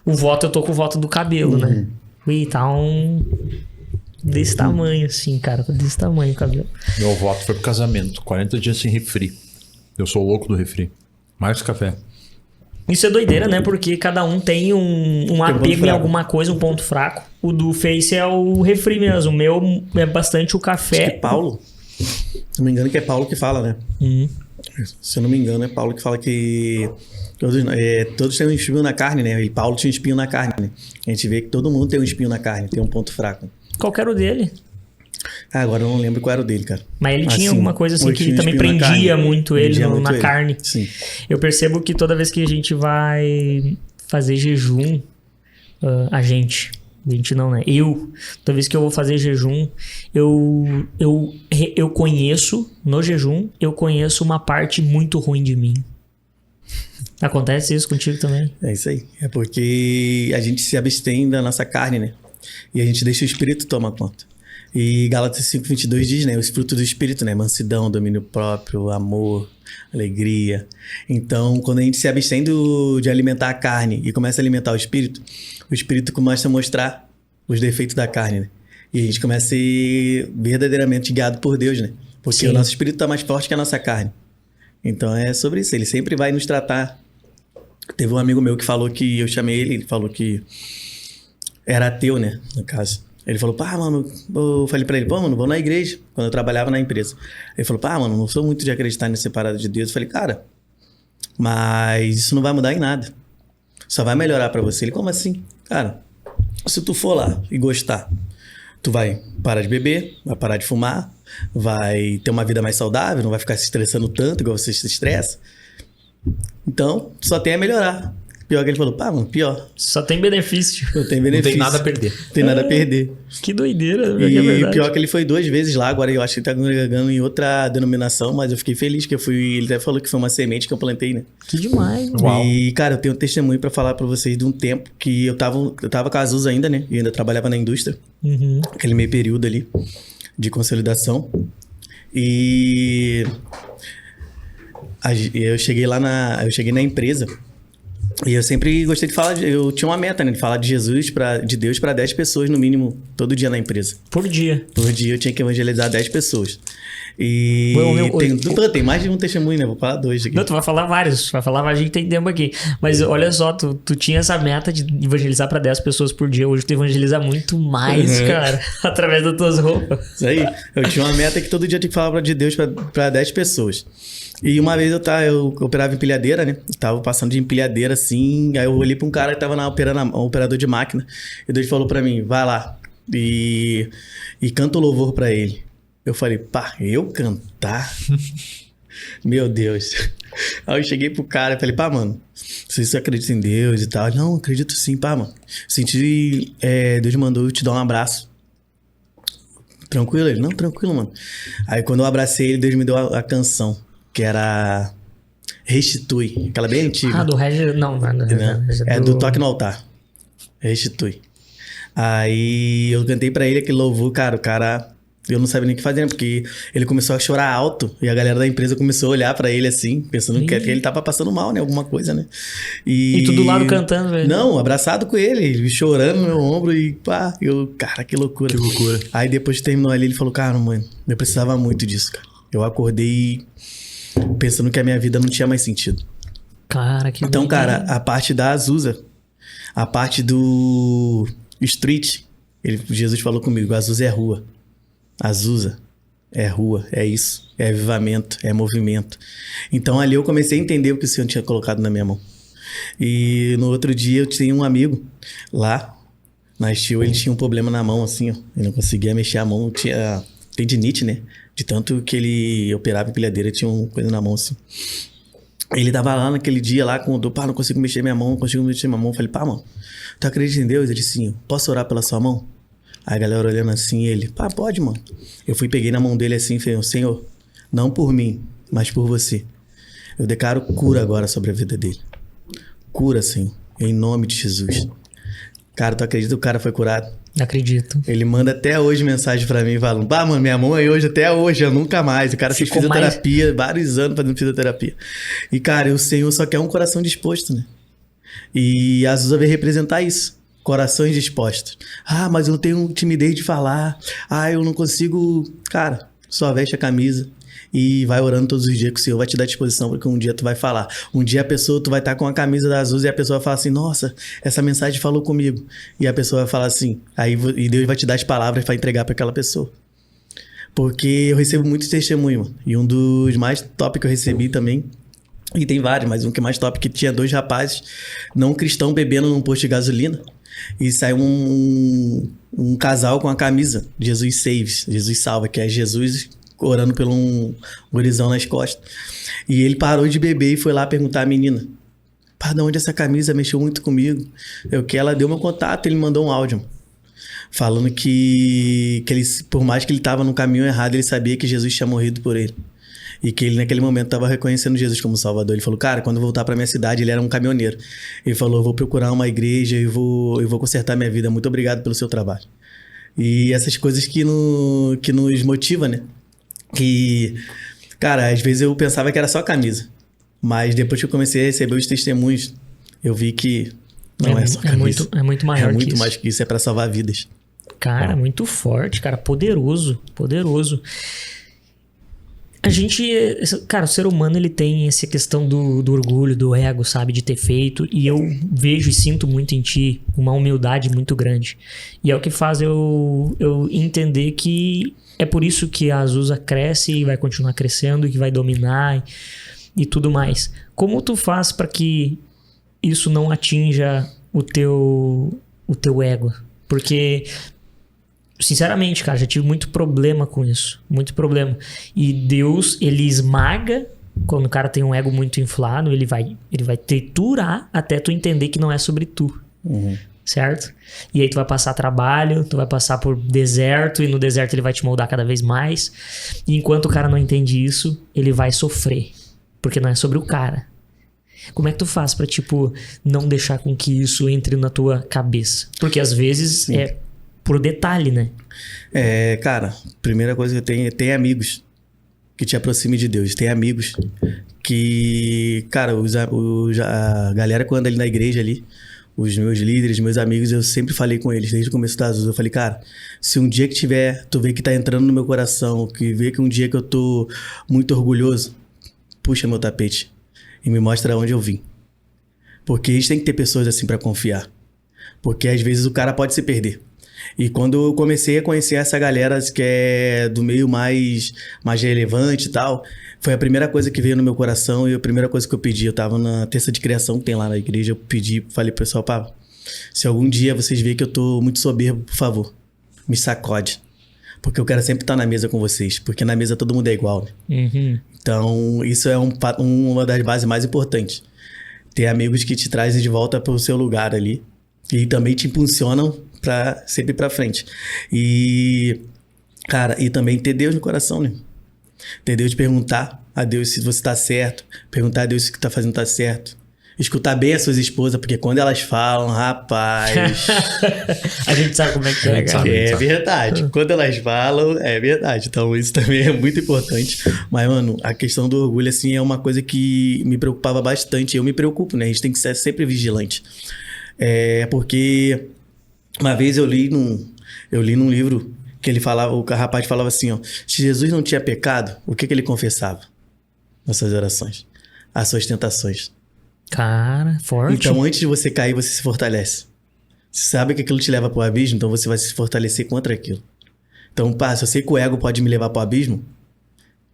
O voto, eu tô com o voto do cabelo, né? E tá desse tamanho, assim, cara. Desse tamanho o cabelo. Meu voto foi pro casamento. 40 dias sem refri. Eu sou louco do refri. Mais café. Isso é doideira, né? Porque cada um tem um apego em alguma coisa, um ponto fraco. O do Face é o refri mesmo. O meu é bastante o café. Acho que é Paulo. Se não me engano, que é Paulo que fala, né? Se eu não me engano, é Paulo que fala que todos têm um espinho na carne, né? E Paulo tinha um espinho na carne, né? A gente vê que todo mundo tem um espinho na carne, tem um ponto fraco. Qual que era o dele? Agora eu não lembro qual era o dele, cara. Mas ele tinha alguma coisa assim que também prendia muito ele na carne. Sim. Eu percebo que toda vez que a gente vai fazer jejum, a gente não, né? Toda vez que eu vou fazer jejum, eu conheço, no jejum, eu conheço uma parte muito ruim de mim. Acontece isso contigo também? É isso aí. É porque a gente se abstém da nossa carne, né? E a gente deixa o Espírito tomar conta. E Gálatas 5:22 diz, né? Os frutos do Espírito, né? Mansidão, domínio próprio, amor, alegria. Então, quando a gente se abstém de alimentar a carne e começa a alimentar o Espírito começa a mostrar os defeitos da carne, né? E a gente começa a ser verdadeiramente guiado por Deus, né? Porque o nosso Espírito está mais forte que a nossa carne. Então, é sobre isso. Ele sempre vai nos tratar. Teve um amigo meu que falou que... Eu chamei ele falou que era ateu, né? No caso. Ele falou, mano... Eu falei pra ele, mano, vou na igreja. Quando eu trabalhava na empresa. Ele falou, mano, não sou muito de acreditar nessa parada de Deus. Eu falei, cara... Mas isso não vai mudar em nada. Só vai melhorar pra você. Ele, como assim? Cara, se tu for lá e gostar, tu vai parar de beber, vai parar de fumar, vai ter uma vida mais saudável, não vai ficar se estressando tanto igual você se estressa. Então, só tem a melhorar. Pior que ele falou, pá, mano, pior. Só tem benefício. Não tem Não benefício. tem nada a perder. Não tem nada a perder. Que doideira, E é verdade. pior que ele foi 2 vezes lá, agora eu acho que ele tá congregando em outra denominação, mas eu fiquei feliz que eu fui. Ele até falou que foi uma semente que eu plantei, né? Que demais. Uau. E, cara, eu tenho um testemunho pra falar pra vocês de um tempo que eu tava com a Azusa ainda, né? E ainda trabalhava na indústria. Uhum. Aquele meio período ali de consolidação. E eu cheguei na empresa e eu sempre gostei de falar, eu tinha uma meta, né? De falar de Jesus, de Deus pra 10 pessoas no mínimo, todo dia na empresa. Por dia. Por dia eu tinha que evangelizar 10 pessoas. E tem mais de um testemunho, né? Vou falar 2 aqui. Não, tu vai falar vários. Vai falar, mas a gente tem tempo aqui. Mas olha só, tu tinha essa meta de evangelizar pra 10 pessoas por dia. Hoje tu evangeliza muito mais, cara. Através das tuas roupas. Isso aí. Eu tinha uma meta que todo dia eu tinha que falar de Deus pra 10 pessoas. E uma vez eu operava empilhadeira, né? Eu tava passando de empilhadeira assim. Aí eu olhei pra um cara que tava operando um operador de máquina. E Deus falou pra mim, vai lá e canta o louvor pra ele. Eu falei, pá, eu cantar? Meu Deus. Aí eu cheguei pro cara e falei, pá, mano, você acredita em Deus e tal? Ele, não, acredito sim, pá, mano. Senti, Deus mandou eu te dar um abraço. Tranquilo? Ele, não, tranquilo, mano. Aí quando eu abracei ele, Deus me deu a canção, que era Restitui, aquela bem antiga. Ah, do Regis, não. É do Toque no Altar. Restitui. Aí eu cantei pra ele aquele louvor, cara, o cara... Eu não sabia nem o que fazer, né? Porque ele começou a chorar alto e a galera da empresa começou a olhar pra ele assim, pensando que ele tava passando mal, né? Alguma coisa, né? E tu do lado cantando, velho. Não, abraçado com ele chorando no meu ombro e pá, cara, que loucura. Que loucura. Aí depois que terminou ali, ele falou, cara, mano, eu precisava muito disso, cara. Eu acordei pensando que a minha vida não tinha mais sentido. Cara, que Então, doideira. cara, a parte da Azusa, a parte do Street, Jesus falou comigo, Azusa é rua. Azusa é rua, é isso, é avivamento, é movimento. Então ali eu comecei a entender o que o Senhor tinha colocado na minha mão. E no outro dia eu tinha um amigo lá, na Steel, ele tinha um problema na mão assim, ó. Ele não conseguia mexer a mão, tinha tendinite, né? De tanto que ele operava empilhadeira, tinha uma coisa na mão assim. Ele tava lá naquele dia lá com o dor, pá, não consigo mexer minha mão, não consigo mexer minha mão. Eu falei, pá, mano, tu acredita em Deus? Ele disse, sim, posso orar pela sua mão? Aí a galera olhando assim, ele, pá, pode, mano. Eu fui, peguei na mão dele assim e falei, Senhor, não por mim, mas por você. Eu declaro cura agora sobre a vida dele. Cura, Senhor, em nome de Jesus. Cara, tu acredita que o cara foi curado? Acredito. Ele manda até hoje mensagem pra mim falando, pá, mano, minha mão é hoje, até hoje, eu nunca mais. O cara fez fisioterapia, vários anos fazendo fisioterapia. E, cara, o Senhor só quer um coração disposto, né? E a Azusa veio representar isso. Corações dispostos. Ah, mas eu não tenho timidez de falar. Ah, eu não consigo... Cara, só veste a camisa e vai orando todos os dias que o Senhor vai te dar disposição, porque um dia tu vai falar. Um dia tu vai estar com a camisa da Azusa e a pessoa vai falar assim, nossa, essa mensagem falou comigo. E a pessoa vai falar assim, e Deus vai te dar as palavras para entregar para aquela pessoa. Porque eu recebo muitos testemunhos, mano. E um dos mais top que eu recebi também, e tem vários, mas um que é mais top, que tinha 2 rapazes não cristãos bebendo num posto de gasolina. E saiu um casal com a camisa Jesus Saves, Jesus Salva, que é Jesus orando por um gurizão nas costas. E ele parou de beber e foi lá perguntar à menina, pá, de onde essa camisa mexeu muito comigo? Ela deu meu contato, ele mandou um áudio falando que ele, por mais que ele estava no caminho errado, ele sabia que Jesus tinha morrido por ele. E que ele naquele momento estava reconhecendo Jesus como Salvador. Ele falou, cara, quando eu voltar para minha cidade, ele era um caminhoneiro. Ele falou, eu vou procurar uma igreja e vou consertar minha vida. Muito obrigado pelo seu trabalho. E essas coisas que nos motivam, né? Que, cara, às vezes eu pensava que era só camisa. Mas depois que eu comecei a receber os testemunhos, eu vi que não é só camisa. É muito maior que isso. É muito mais que isso, é para salvar vidas. Cara, muito forte, cara. Poderoso, poderoso. A gente, cara, o ser humano, ele tem essa questão do orgulho, do ego, sabe, de ter feito, e eu vejo e sinto muito em ti uma humildade muito grande, e é o que faz eu entender que é por isso que a Azusa cresce e vai continuar crescendo, e que vai dominar e tudo mais. Como tu faz para que isso não atinja o teu ego? Porque... Sinceramente, cara, já tive muito problema com isso. Muito problema. E Deus, ele esmaga Quando o cara tem um ego muito inflado, ele vai triturar até tu entender que não é sobre tu. Certo? E aí tu vai passar trabalho, tu vai passar por deserto, e no deserto ele vai te moldar cada vez mais. E enquanto o cara não entende isso, ele vai sofrer. Porque não é sobre o cara. Como é que tu faz pra, tipo, não deixar com que isso entre na tua cabeça? Porque às vezes é por detalhe, né? Cara, primeira coisa que eu tenho é ter amigos que te aproximem de Deus. Tem amigos que, cara, a galera que anda ali na igreja ali, os meus líderes, meus amigos, eu sempre falei com eles, desde o começo da Azul, eu falei, cara, se um dia que tu vê que tá entrando no meu coração, que vê que um dia que eu tô muito orgulhoso, puxa meu tapete e me mostra onde eu vim. Porque a gente tem que ter pessoas assim pra confiar. Porque às vezes o cara pode se perder. E quando eu comecei a conhecer essa galera que é do meio mais relevante e tal, foi a primeira coisa que veio no meu coração e a primeira coisa que eu pedi. Eu tava na terça de criação que tem lá na igreja, eu pedi, falei pro pessoal, pá, se algum dia vocês verem que eu tô muito soberbo, por favor, me sacode. Porque eu quero sempre estar na mesa com vocês, porque na mesa todo mundo é igual, né? Então, isso é uma das bases mais importantes. Ter amigos que te trazem de volta pro seu lugar ali e também te impulsionam pra sempre pra frente. E, cara, e também ter Deus no coração, né? Ter Deus, perguntar a Deus se você tá certo, perguntar a Deus se o que tá fazendo tá certo. Escutar bem as suas esposas, porque quando elas falam, rapaz... A gente sabe como é que é, cara. É verdade. Quando elas falam, é verdade. Então, isso também é muito importante. Mas, mano, a questão do orgulho, assim, é uma coisa que me preocupava bastante. Eu me preocupo, né? A gente tem que ser sempre vigilante. Porque uma vez eu li num livro que ele falava, o rapaz falava assim, ó, se Jesus não tinha pecado, o que ele confessava nas suas orações? As suas tentações. Cara, forte. Então, antes de você cair, você se fortalece. Você sabe que aquilo te leva pro abismo, então você vai se fortalecer contra aquilo. Então, pá, se eu sei que o ego pode me levar pro abismo,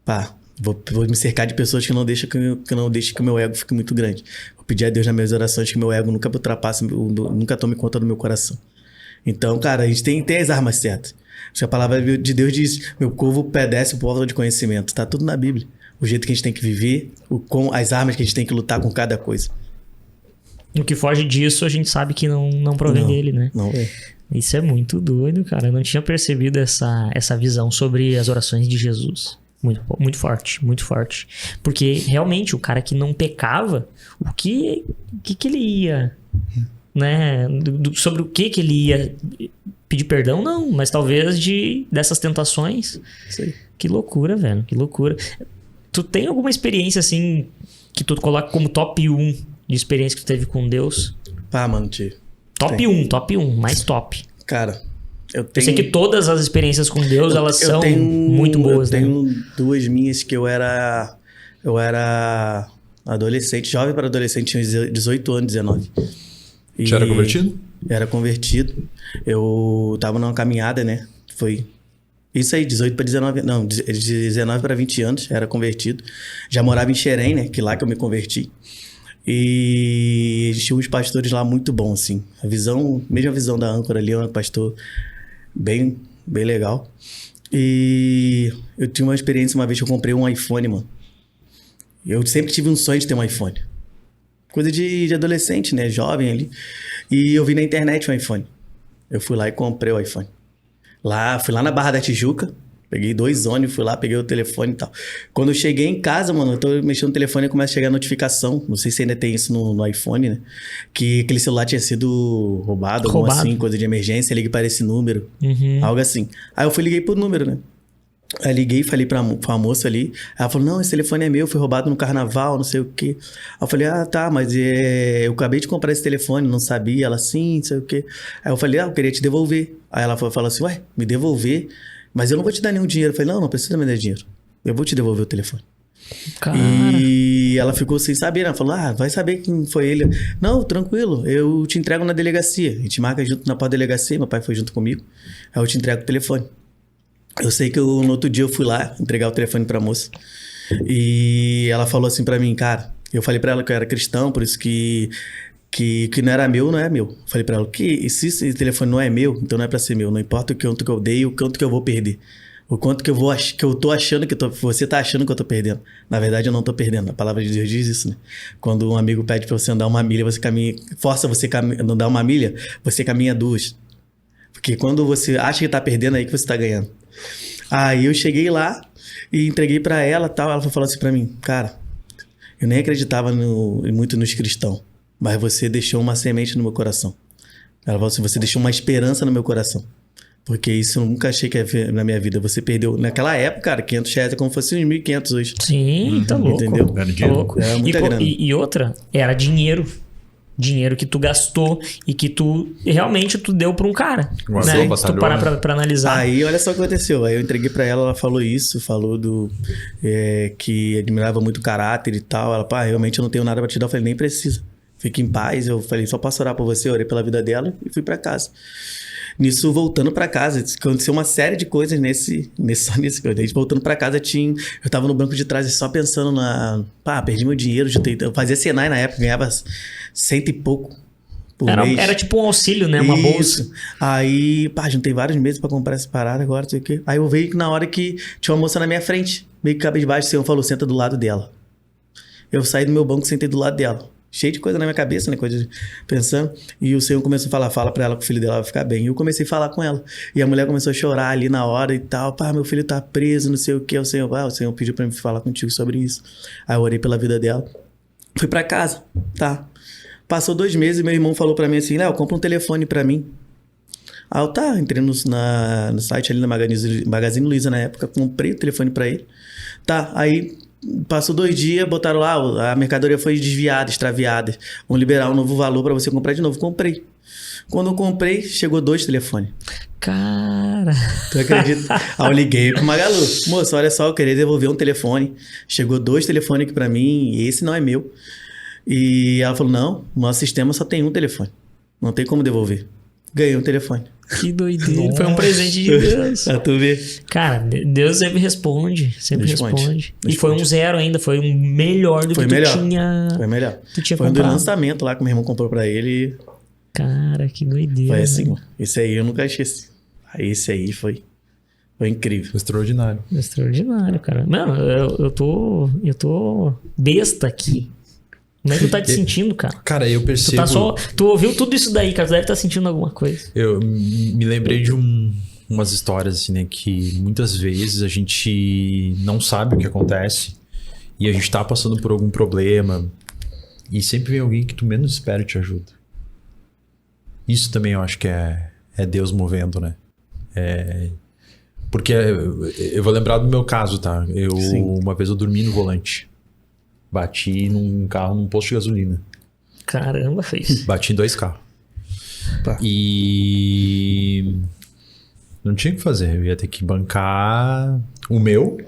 pá, vou me cercar de pessoas que não deixem que o meu ego fique muito grande. Vou pedir a Deus nas minhas orações que meu ego nunca ultrapasse, nunca tome conta do meu coração. Então, cara, a gente tem as armas certas. A palavra de Deus diz, meu povo obedece o povo de conhecimento. Tá tudo na Bíblia. O jeito que a gente tem que viver, com as armas que a gente tem que lutar com cada coisa. O que foge disso, a gente sabe que não provém dele, né? Não. Isso é muito doido, cara. Eu não tinha percebido essa visão sobre as orações de Jesus. Muito, muito forte, muito forte. Porque, realmente, o cara que não pecava, o que ele ia... né? Sobre o que ele ia pedir perdão, não. Mas talvez dessas tentações. Sei. Que loucura, velho. Que loucura. Tu tem alguma experiência, assim, que tu coloca como top 1 de experiência que tu teve com Deus? Pá, mano, tio. Top 1, mais top. Cara, eu sei que todas as experiências com Deus, elas são muito boas, né? Eu tenho duas minhas que eu era adolescente, jovem para adolescente, tinha 18 anos, 19. Você era convertido? Era convertido. Eu tava numa caminhada, né? Foi... Isso aí, 18 para 19... Não, 19 para 20 anos, era convertido. Já morava em Xerém, né? Que lá que eu me converti. E tinha uns pastores lá muito bons, assim. Mesma visão da âncora ali, um pastor bem legal. E eu tinha uma experiência, uma vez que eu comprei um iPhone, mano. Eu sempre tive um sonho de ter um iPhone. Coisa de adolescente, né? Jovem ali. E eu vi na internet um iPhone. Eu fui lá e comprei o iPhone. Fui lá na Barra da Tijuca, peguei 2 ônibus, fui lá, peguei o telefone e tal. Quando eu cheguei em casa, mano, eu tô mexendo no telefone e começa a chegar a notificação. Não sei se ainda tem isso no iPhone, né? Que aquele celular tinha sido roubado. Alguma assim, coisa de emergência, liguei para esse número. Algo assim. Aí eu liguei pro número, né? Aí liguei, falei pra moça ali. Ela falou, não, esse telefone é meu, foi roubado no carnaval, não sei o quê. Aí eu falei, tá, mas eu acabei de comprar esse telefone, não sabia. Ela, sim, não sei o quê. Aí eu falei, eu queria te devolver. Aí ela falou assim, ué, me devolver? Mas eu não vou te dar nenhum dinheiro. Eu falei, não precisa me dar dinheiro. Eu vou te devolver o telefone. Cara. E ela ficou sem saber, né? Ela falou, vai saber quem foi ele. Não, tranquilo, eu te entrego na delegacia. A gente marca junto na delegacia, meu pai foi junto comigo. Aí eu te entrego o telefone. Eu sei que no outro dia eu fui lá entregar o telefone pra moça. E ela falou assim pra mim, cara, eu falei pra ela que eu era cristão, por isso que não era meu, não é meu. Falei pra ela, se esse telefone não é meu, então não é pra ser meu. Não importa o quanto que eu dei, o quanto que eu vou perder. O quanto que eu tô achando você tá achando que eu tô perdendo. Na verdade, eu não tô perdendo. A palavra de Deus diz isso, né? Quando um amigo pede pra você andar uma milha, você caminha, força você a andar uma milha, você caminha 2. Porque quando você acha que tá perdendo, é aí que você tá ganhando. Aí eu cheguei lá e entreguei pra ela, tal, ela foi falando assim pra mim, cara, eu nem acreditava muito nos cristãos, mas você deixou uma semente no meu coração. Ela falou assim, você deixou uma esperança no meu coração. Porque isso eu nunca achei que ia ver na minha vida. Você perdeu, naquela época, cara, R$500 é como se fosse uns 1.500 hoje. Sim, tá louco. Entendeu? Tá louco. É muita grana. E outra, era dinheiro. Dinheiro que tu gastou e que tu realmente tu deu pra um cara. Guardou, né? batalhou, Se tu parar pra analisar. Aí, olha só o que aconteceu. Aí eu entreguei pra ela, ela falou isso, falou que admirava muito o caráter e tal. Ela, pá, realmente eu não tenho nada pra te dar. Eu falei, nem precisa. Fique em paz. Eu falei, só posso orar por você. Eu orei pela vida dela e fui pra casa. Nisso, voltando pra casa, aconteceu uma série de coisas só nesse coisa. A gente voltando pra casa, eu tava no banco de trás só pensando perdi meu dinheiro, eu fazia Senai na época, ganhava 100 e pouco por mês. Era tipo um auxílio, né? Uma bolsa. Aí, juntei vários meses pra comprar essa parada agora, não sei o quê. Aí eu veio que na hora que tinha uma moça na minha frente, meio que cabisbaixo, o senhor falou, senta do lado dela. Eu saí do meu banco, sentei do lado dela. Cheio de coisa na minha cabeça, né? Coisa pensando. E o senhor começou a fala pra ela que o filho dela vai ficar bem. E eu comecei a falar com ela. E a mulher começou a chorar ali na hora e tal. Pá, meu filho tá preso, não sei o que. O senhor pediu pra me falar contigo sobre isso. Aí eu orei pela vida dela. Fui pra casa, tá. Passou 2 meses e meu irmão falou pra mim assim, Léo, compra um telefone pra mim. Aí eu entrei no site ali na Magazine Luiza na época, comprei o telefone pra ele. Tá, aí... Passou 2 dias, botaram lá, a mercadoria foi desviada, extraviada. Vão liberar um novo valor pra você comprar de novo. Comprei. Quando eu comprei, chegou 2 telefones. Cara... Tu acredita? Aí eu liguei pro Magalu. Moça, olha só, eu queria devolver um telefone. Chegou 2 telefones aqui pra mim e esse não é meu. E ela falou, não, nosso sistema só tem um telefone. Não tem como devolver. Ganhei um telefone. Que doideira. Foi um presente de Deus. Pra tu ver. Cara, Deus sempre responde. Sempre responde. E foi um 0 ainda. Foi um melhor do que tu tinha... Foi melhor. Tu tinha foi comprado. Um do lançamento lá que meu irmão comprou pra ele. Cara, que doideira. Foi assim, mano. Esse aí eu nunca esqueci. Esse aí foi incrível. Extraordinário. Extraordinário, cara. Mano, eu tô besta aqui. Como é que tu tá te sentindo, cara? Cara, eu percebo... Tu ouviu tudo isso daí, cara. Tu deve estar sentindo alguma coisa. Eu me lembrei de umas histórias, assim, né? Que muitas vezes a gente não sabe o que acontece e a gente tá passando por algum problema e sempre vem alguém que tu menos espera e te ajuda. Isso também eu acho que é Deus movendo, né? Porque eu vou lembrar do meu caso, tá? Uma vez eu dormi no volante. Bati num carro num posto de gasolina. Caramba, fez. Bati em 2 carros. Tá. E não tinha o que fazer. Eu ia ter que bancar o meu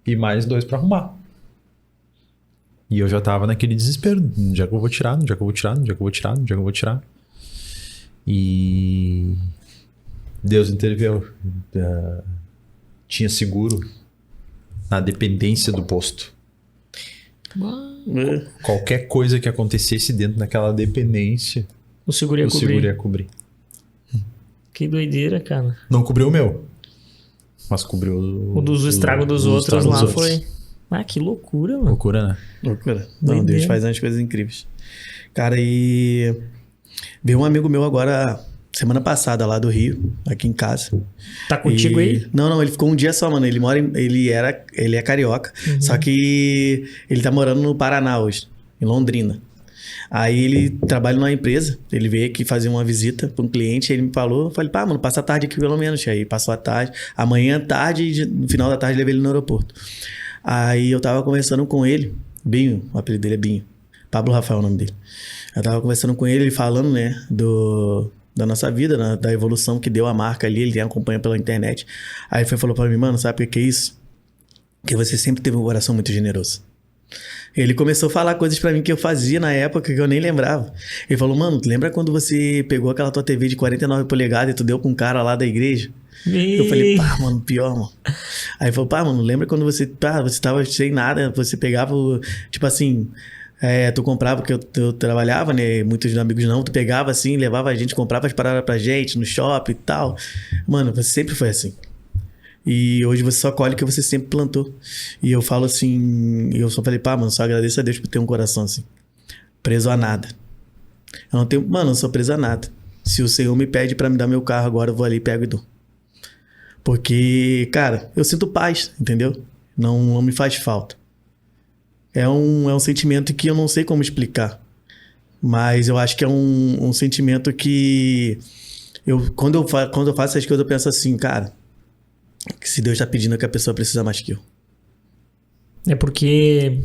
e mais 2 pra arrumar. E eu já tava naquele desespero. Onde é que eu vou tirar? Onde é que eu vou tirar? Onde é que eu vou tirar? Onde é que eu vou tirar? E Deus interveio. Tinha seguro na dependência do posto. Qualquer coisa que acontecesse dentro daquela dependência, o seguro ia cobrir. Que doideira, cara. Não cobriu o meu, mas cobriu o dos estragos dos outros lá foi. Ah, que loucura, mano. Loucura, né? Loucura. Não, Deus faz umas coisas incríveis. Cara, e veio um amigo meu agora, semana passada, lá do Rio, aqui em casa. Tá contigo aí? Não, ele ficou um dia só, mano. Ele é carioca, só que ele tá morando no Paraná hoje, em Londrina. Aí ele trabalha numa empresa, ele veio aqui fazer uma visita para um cliente, ele me falou, eu falei, mano, passa a tarde aqui pelo menos. Aí passou a tarde, amanhã tarde e no final da tarde levei ele no aeroporto. Aí eu tava conversando com ele, Binho, o apelido dele é Binho, Pablo Rafael é o nome dele. Eu tava conversando com ele falando, né, da nossa vida, da evolução que deu a marca ali, ele acompanha pela internet. Aí ele falou pra mim, mano, sabe o que é isso? Que você sempre teve um coração muito generoso. Ele começou a falar coisas pra mim que eu fazia na época que eu nem lembrava. Ele falou, mano, lembra quando você pegou aquela tua TV de 49 polegadas e tu deu pra um cara lá da igreja? Eu falei, mano, pior, mano. Aí ele falou, mano, lembra quando você tava sem nada, você pegava, tipo assim... tu comprava, porque eu trabalhava, né? Muitos amigos não, tu pegava assim, levava a gente, comprava as paradas pra gente no shopping e tal. Mano, você sempre foi assim. E hoje você só colhe o que você sempre plantou. E eu falo assim, eu só falei, pá, mano, só agradeço a Deus por ter um coração assim, preso a nada. Eu não tenho, mano, eu sou preso a nada. Se o Senhor me pede pra me dar meu carro agora, eu vou ali e pego e dou. Porque, cara, eu sinto paz, entendeu? Não me faz falta. É um sentimento que eu não sei como explicar. Mas eu acho que é um sentimento que... Quando eu faço essas coisas, eu penso assim, cara, que se Deus tá pedindo é que a pessoa precisa mais que eu. É porque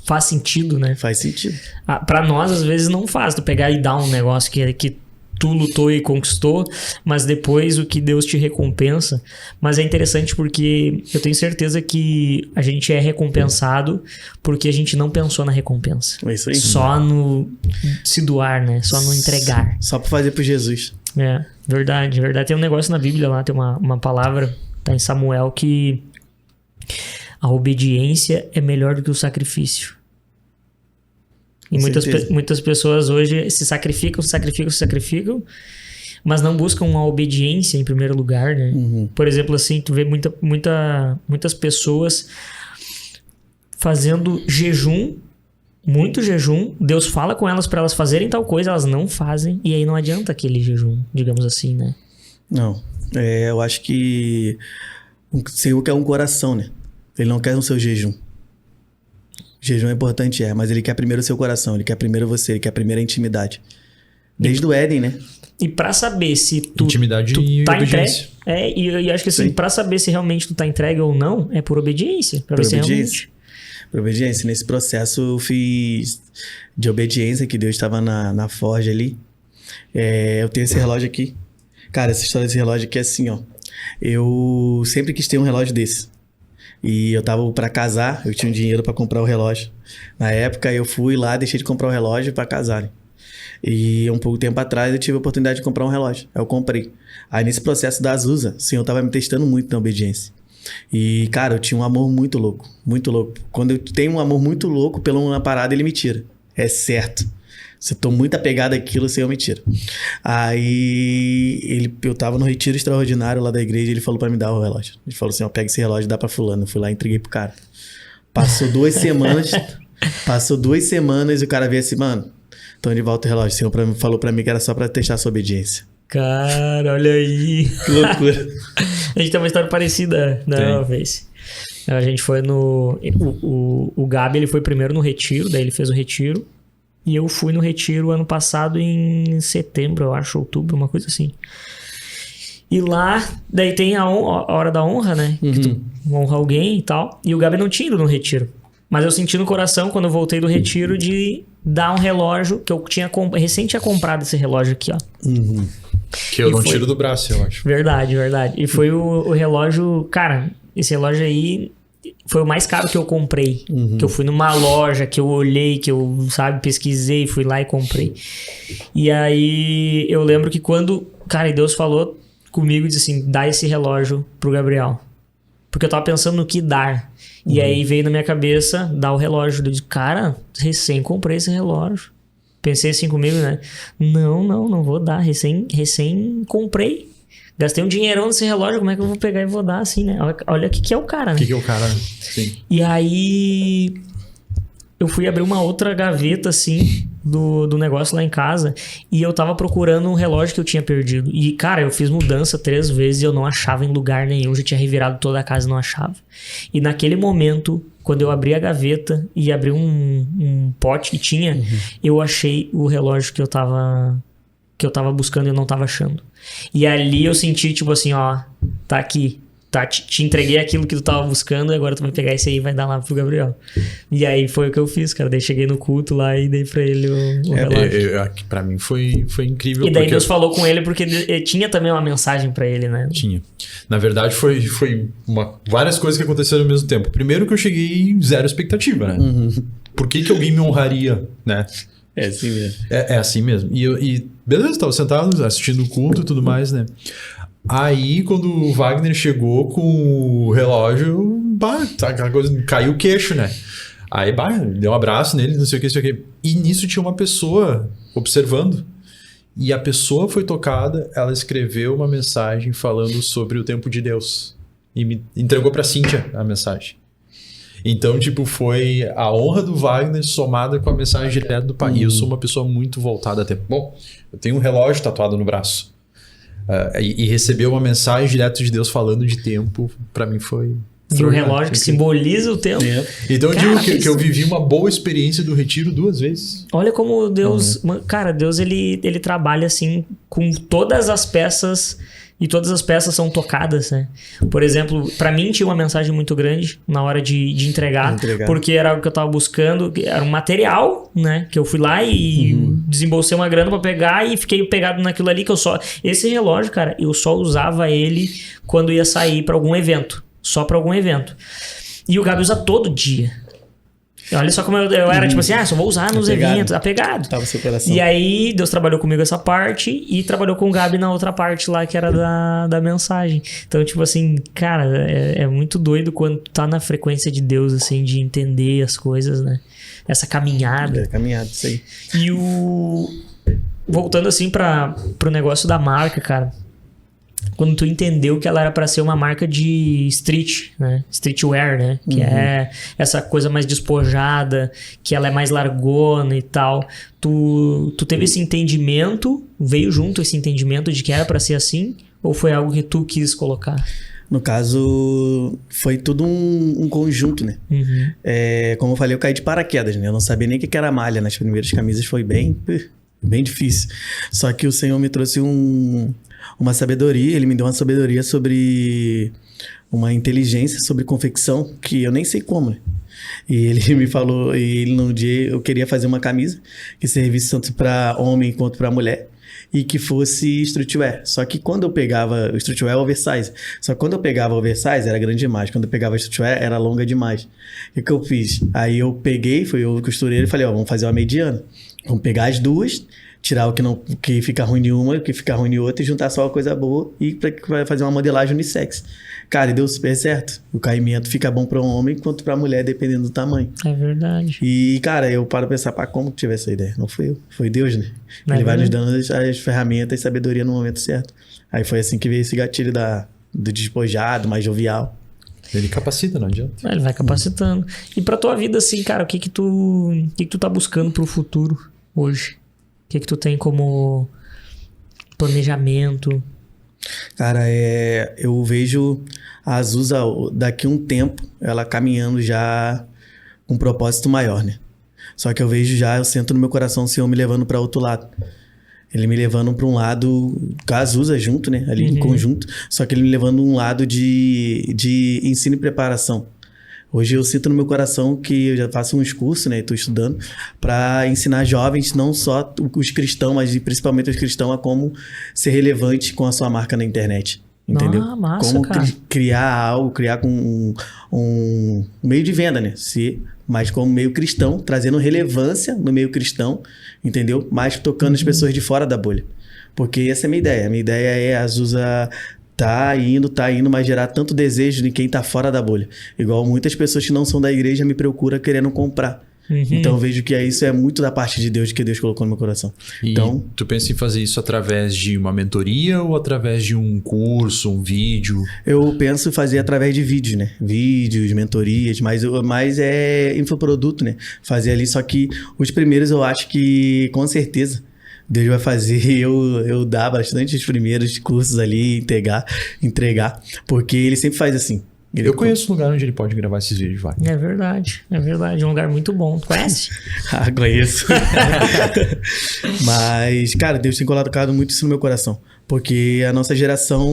faz sentido, né? Faz sentido. Pra nós, às vezes, não faz. Tu pegar e dar um negócio que tu lutou e conquistou, mas depois o que Deus te recompensa. Mas é interessante porque eu tenho certeza que a gente é recompensado porque a gente não pensou na recompensa. É isso aí. Só no se doar, né? Só no entregar. Só pra fazer pro Jesus. É, verdade, verdade. Tem um negócio na Bíblia lá, tem uma palavra, tá em Samuel, que a obediência é melhor do que o sacrifício. E muitas pessoas hoje se sacrificam, mas não buscam a obediência em primeiro lugar, né? Uhum. Por exemplo, assim, tu vê muitas pessoas fazendo jejum, muito jejum, Deus fala com elas para elas fazerem tal coisa, elas não fazem, e aí não adianta aquele jejum, digamos assim, né? Não, eu acho que o Senhor quer um coração, né? Ele não quer o seu jejum. Jejum é importante, mas ele quer primeiro o seu coração, ele quer primeiro você, ele quer primeiro a intimidade. Desde o Éden, né? E pra saber se tu Intimidade tu e tá obediência. entregue... E acho que assim, Sim. pra saber se realmente tu tá entregue ou não, é por obediência. Pra ver se realmente... Por obediência. Nesse processo eu fiz de obediência, que Deus estava na forja ali. Eu tenho esse relógio aqui. Cara, essa história desse relógio aqui é assim, ó. Eu sempre quis ter um relógio desse. E eu tava pra casar, eu tinha um dinheiro pra comprar o relógio. Na época eu fui lá, deixei de comprar o relógio pra casar, né? E um pouco tempo atrás eu tive a oportunidade de comprar um relógio. Aí eu comprei. Aí nesse processo da Azusa, o Senhor tava me testando muito na obediência. E, cara, eu tinha um amor muito louco, muito louco. Quando eu tenho um amor muito louco pela uma parada, ele me tira. É certo. Se eu tô muito apegado àquilo, o Senhor me tira. Aí eu tava no retiro extraordinário lá da igreja, ele falou pra me dar o relógio. Ele falou assim, ó, pega esse relógio e dá pra fulano. Eu fui lá e entreguei pro cara. Passou 2 semanas e o cara veio assim, mano, então de volta o relógio. O Senhor falou pra mim que era só pra testar a sua obediência. Cara, olha aí. Que loucura. A gente tem uma história parecida uma vez. A gente foi no... O Gabi, ele foi primeiro no retiro, daí ele fez o retiro. E eu fui no retiro ano passado em setembro, eu acho, outubro, uma coisa assim. E lá, daí tem a hora da honra, né? Uhum. Que tu honra alguém e tal. E o Gabi não tinha ido no retiro. Mas eu senti no coração, quando eu voltei do retiro, de dar um relógio que eu recém tinha comprado esse relógio aqui, ó. Uhum. Que eu não tiro do braço, eu acho. Verdade, verdade. E foi o relógio... Cara, esse relógio aí foi o mais caro que eu comprei. Uhum. Que eu fui numa loja, que eu olhei, que eu, pesquisei, fui lá e comprei. E aí eu lembro que quando... Cara, e Deus falou comigo e disse assim, dá esse relógio pro Gabriel. Porque eu tava pensando no que dar. E aí veio na minha cabeça dar o relógio. Eu disse, cara, recém comprei esse relógio. Pensei assim comigo, né? Não vou dar. Recém comprei. Gastei um dinheirão nesse relógio, como é que eu vou pegar e vou dar assim, né? Olha o que é o cara, né? O que é o cara? Sim. E aí eu fui abrir uma outra gaveta, assim, do negócio lá em casa. E eu tava procurando um relógio que eu tinha perdido. E, cara, eu fiz mudança 3 vezes e eu não achava em lugar nenhum. Já tinha revirado toda a casa e não achava. E naquele momento, quando eu abri a gaveta e abri um pote que tinha, eu achei o relógio que eu tava buscando e eu não tava achando. E ali eu senti, tipo assim, ó, tá aqui. Tá, te entreguei aquilo que tu tava buscando e agora tu vai pegar esse aí e vai dar lá pro Gabriel. E aí foi o que eu fiz, cara. Daí cheguei no culto lá e dei pra ele o relógio. Pra mim foi incrível. E daí Deus falou com ele porque tinha também uma mensagem pra ele, né? Tinha. Na verdade, foi várias coisas que aconteceram ao mesmo tempo. Primeiro que eu cheguei zero expectativa, né? Por que alguém me honraria, né? É assim mesmo. É assim mesmo. E beleza, tava sentado assistindo o culto e tudo mais, né? Aí, quando o Wagner chegou com o relógio, aquela coisa, caiu o queixo, né? Aí, deu um abraço nele, não sei o que. E nisso tinha uma pessoa observando. E a pessoa foi tocada, ela escreveu uma mensagem falando sobre o tempo de Deus. e me entregou pra Cíntia a mensagem. Então, tipo, foi a honra do Wagner somada com a mensagem direta do pai. E eu sou uma pessoa muito voltada até... Bom, eu tenho um relógio tatuado no braço. E receber uma mensagem direta de Deus falando de tempo, pra mim foi... E o relógio que simboliza o tempo. Então eu digo que eu vivi uma boa experiência do retiro 2 vezes. Olha como Deus... Cara, Deus ele trabalha assim com todas as peças... E todas as peças são tocadas, né? Por exemplo, pra mim tinha uma mensagem muito grande na hora de entregar, porque era algo que eu tava buscando, era um material, né? Que eu fui lá e desembolsei uma grana pra pegar e fiquei pegado naquilo ali que eu só... Esse relógio, cara, eu só usava ele quando ia sair pra algum evento. Só pra algum evento. E o Gabi usa todo dia. Olha só como eu era, tipo assim, só vou usar nos eventos, apegado. Tava seu coração. E aí, Deus trabalhou comigo essa parte e trabalhou com o Gabi na outra parte lá, que era da mensagem. Então, tipo assim, cara, é muito doido quando tu tá na frequência de Deus, assim, de entender as coisas, né? Essa caminhada. Caminhada, isso aí. E voltando, assim, pro negócio da marca, cara. Quando tu entendeu que ela era pra ser uma marca de street, né? Streetwear, né? Que é essa coisa mais despojada, que ela é mais largona e tal. Tu teve esse entendimento, veio junto esse entendimento de que era pra ser assim? Ou foi algo que tu quis colocar? No caso, foi tudo um conjunto, né? Como eu falei, eu caí de paraquedas, né? Eu não sabia nem o que era malha. Nas primeiras camisas foi bem difícil. Só que o Senhor me trouxe uma sabedoria, ele me deu uma sabedoria sobre uma inteligência sobre confecção, que eu nem sei como, né? E ele me falou, no dia eu queria fazer uma camisa que servisse tanto para homem quanto para mulher e que fosse streetwear. Só que quando eu pegava o streetwear oversize, só que quando eu pegava oversize era grande demais, quando eu pegava streetwear era longa demais. O que eu fiz? Aí eu peguei, fui eu costureiro e falei, vamos fazer uma mediana. Vamos pegar as duas, tirar o que fica ruim de uma, o que fica ruim de outra e juntar só uma coisa boa e vai fazer uma modelagem unissex. Cara, e deu super certo. O caimento fica bom para um homem quanto para mulher, dependendo do tamanho. É verdade. E, cara, eu paro a pensar, como que tive essa ideia? Não fui eu, foi Deus, né? Ele vai nos dando as ferramentas e sabedoria no momento certo. Aí foi assim que veio esse gatilho do despojado, mais jovial. Ele capacita, não adianta. Ele vai capacitando. E pra tua vida, assim, cara, o que tu tá buscando pro futuro hoje? O que tu tem como planejamento? Cara, eu vejo a Azusa daqui a um tempo, ela caminhando já com um propósito maior, né? Só que eu sinto no meu coração o Senhor me levando para outro lado. Ele me levando para um lado, com a Azusa junto, né? Ali em conjunto. Só que ele me levando um lado de ensino e preparação. Hoje eu sinto no meu coração que eu já faço uns cursos, né? Estou estudando para ensinar jovens, não só os cristãos, mas principalmente os cristãos, a como ser relevante com a sua marca na internet. Entendeu? Massa, como cara. criar algo, criar com um meio de venda, né? Mas como meio cristão, trazendo relevância no meio cristão, entendeu? Mas tocando as pessoas de fora da bolha. Porque essa é a minha ideia. A minha ideia é a Azusa tá indo, mas gerar tanto desejo de quem tá fora da bolha. Igual muitas pessoas que não são da igreja me procuram querendo comprar. Então eu vejo que isso é muito da parte de Deus, que Deus colocou no meu coração. E então, tu pensa em fazer isso através de uma mentoria ou através de um curso, um vídeo? Eu penso em fazer através de vídeos, né? Vídeos, mentorias, mas é infoproduto, né? Fazer ali, só que os primeiros eu acho que, com certeza, Deus vai fazer eu dar bastante os primeiros cursos ali, entregar, porque ele sempre faz assim. Eu conheço um lugar onde ele pode gravar esses vídeos, vai. É verdade. Um lugar muito bom. Tu conhece? Conheço. Mas, cara, Deus tem colocado muito isso no meu coração. Porque a nossa geração...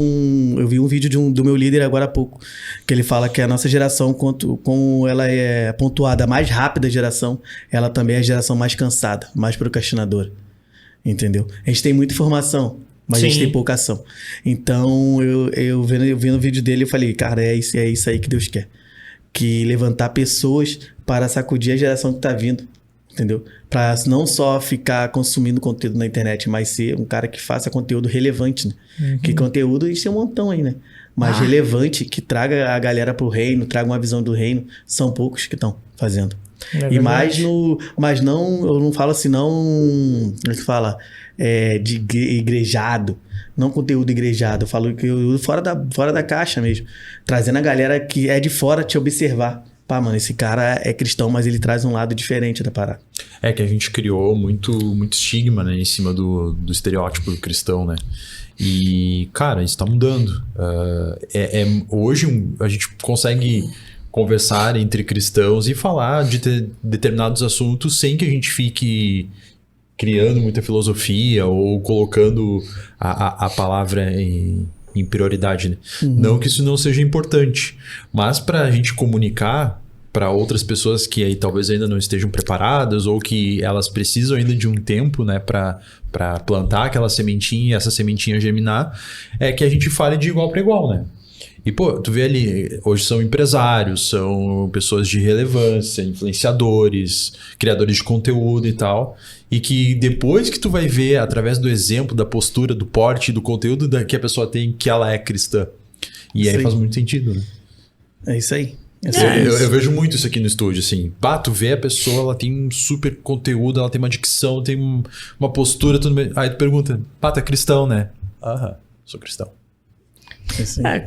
Eu vi um vídeo do meu líder agora há pouco, que ele fala que a nossa geração, como ela é pontuada a mais rápida geração, ela também é a geração mais cansada, mais procrastinadora. Entendeu? A gente tem muita informação, mas a gente tem pouca ação. Então, eu vendo o vídeo dele, eu falei, cara, é isso aí que Deus quer. Que levantar pessoas para sacudir a geração que tá vindo, entendeu? Para não só ficar consumindo conteúdo na internet, mas ser um cara que faça conteúdo relevante, né? Que conteúdo, isso é um montão aí, né? Mas relevante, que traga a galera pro reino, traga uma visão do reino, são poucos que estão fazendo. E mais mas não, eu não falo assim, não... Como é que fala? igrejado. Não conteúdo igrejado. Eu falo conteúdo fora da caixa mesmo. Trazendo a galera que é de fora te observar. Pá, mano, esse cara é cristão, mas ele traz um lado diferente da parada. É que a gente criou muito estigma, né, em cima do estereótipo do cristão, né? E, cara, isso tá mudando. Hoje a gente consegue conversar entre cristãos e falar de determinados assuntos sem que a gente fique criando muita filosofia ou colocando a palavra em prioridade, né? Não que isso não seja importante, mas para a gente comunicar para outras pessoas que aí talvez ainda não estejam preparadas ou que elas precisam ainda de um tempo, né, para plantar aquela sementinha e essa sementinha germinar, é que a gente fale de igual para igual, né? E, pô, tu vê ali, hoje são empresários, são pessoas de relevância, influenciadores, criadores de conteúdo e tal, e que depois que tu vai ver, através do exemplo, da postura, do porte, do conteúdo que a pessoa tem, que ela é cristã. E Isso aí aí. faz muito sentido, né? É isso aí. Eu vejo muito isso aqui no estúdio, assim. Pá, tu vê a pessoa, ela tem um super conteúdo, ela tem uma dicção, tem uma postura, tudo bem. Aí tu pergunta, pá, tu é cristão, né? Aham, sou cristão.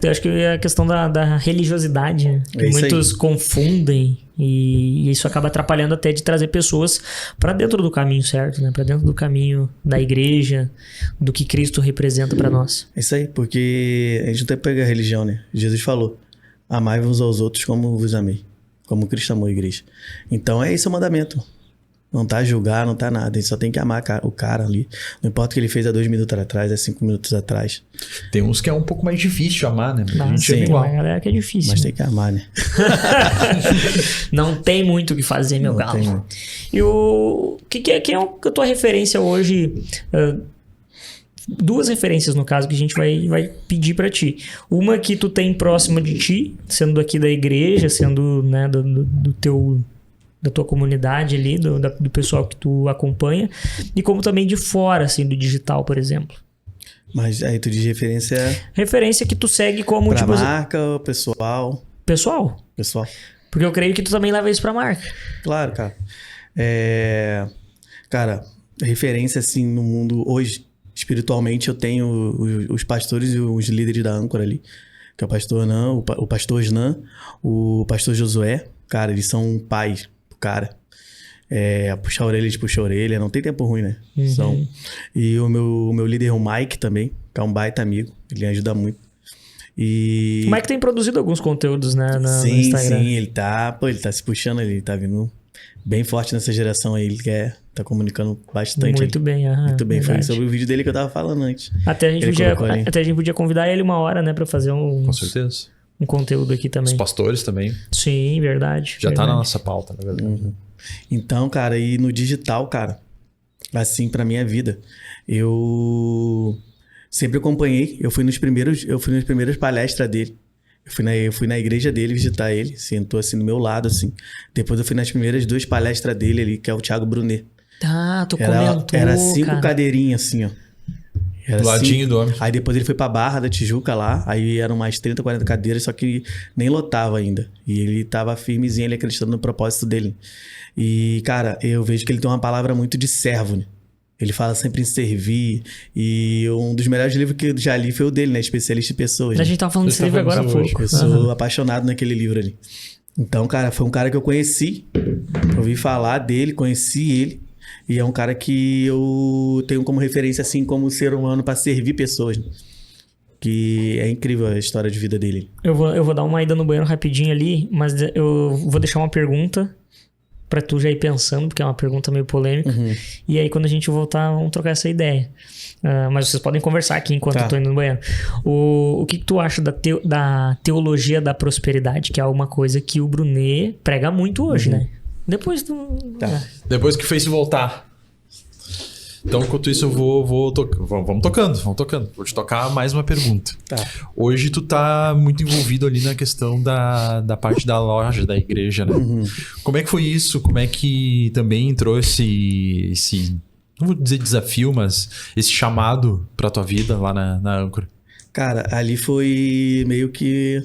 Eu acho que é a questão da religiosidade, né? Que isso aí. muitos confundem e isso acaba atrapalhando até de trazer pessoas para dentro do caminho certo, né? Para dentro do caminho da igreja, do que Cristo representa para nós. É isso aí, porque a gente não tem que pegar a religião, né? Jesus falou, amai uns aos outros como vos amei, como Cristo amou a igreja. Então esse é o mandamento. Não tá a julgar, não tá nada. A gente só tem que amar o cara ali. Não importa o que ele fez há 2 minutos atrás, há 5 minutos atrás. Tem uns que é um pouco mais difícil de amar, né? Mas a gente sim. ama igual. Tem uma galera que é difícil. Mas né? tem que amar, né? Não tem muito o que fazer, meu Não galo. tem muito. E quem é a tua referência hoje? Duas referências, no caso, que a gente vai pedir pra ti. Uma que tu tem próxima de ti, sendo aqui da igreja, sendo, né, da tua comunidade ali, do pessoal que tu acompanha, e como também de fora, assim, do digital, por exemplo. Mas aí tu diz referência Referência que tu segue como, pra tipo, marca, pessoal. pessoal. Porque eu creio que tu também leva isso pra marca. Claro, cara. Cara, referência assim no mundo hoje, espiritualmente, eu tenho os pastores e os líderes da âncora ali. Que é o pastor Nan, o pastor Snan, o pastor Josué. Cara, eles são pais pro cara. Puxar a orelha, eles puxam a orelha. Não tem tempo ruim, né? Uhum. E o meu líder, o Mike, também, que é um baita amigo. Ele ajuda muito. E... O Mike tem produzido alguns conteúdos, né, no Sim, Instagram. sim, ele tá se puxando, ele tá vindo bem forte nessa geração aí, ele tá comunicando bastante. Muito bem, Muito bem, verdade. foi sobre o vídeo dele que eu tava falando antes. Até a gente podia convidar ele uma hora, né, pra fazer Com certeza. um conteúdo aqui Os também. pastores também. Sim, verdade. Já tá verdade. na nossa pauta, na verdade. Então, cara, e no digital, cara, assim, pra minha vida, eu sempre acompanhei, eu fui nas primeiras palestras dele. Eu fui na igreja dele visitar ele, sentou assim do meu lado, assim. Depois eu fui nas primeiras 2 palestras dele ali, que é o Thiago Brunet. Tá, tu comentou, Era 5 cara. cadeirinhas assim, ó. Era Do ladinho do homem. Aí depois ele foi pra Barra da Tijuca lá, aí eram mais 30, 40 cadeiras, só que nem lotava ainda. E ele tava firmezinho, ele acreditando no propósito dele. E, cara, eu vejo que ele tem uma palavra muito de servo, né? Ele fala sempre em servir. E um dos melhores livros que eu já li foi o dele, né? Especialista em pessoas. A Né? gente tava falando desse livro agora há pouco. Eu sou apaixonado naquele livro ali. Então, cara, foi um cara que eu conheci. Ouvi falar dele, conheci ele. E é um cara que eu tenho como referência, assim, como ser humano para servir pessoas. Né? Que é incrível a história de vida dele. Eu vou dar uma ida no banheiro rapidinho ali, mas eu vou deixar uma pergunta pra tu já ir pensando, porque é uma pergunta meio polêmica. E aí, quando a gente voltar, vamos trocar essa ideia. Mas vocês podem conversar aqui enquanto eu tô indo no banheiro. O que tu acha da teologia da prosperidade, que é uma coisa que o Brunet prega muito hoje, né? Depois do... Depois que fez voltar. Então, enquanto isso, eu vamos tocando. Vou te tocar mais uma pergunta. Tá. Hoje tu tá muito envolvido ali na questão da parte da loja, da igreja, né? Como é que foi isso? Como é que também entrou esse não vou dizer desafio, mas esse chamado pra tua vida lá na âncora? Cara, ali foi meio que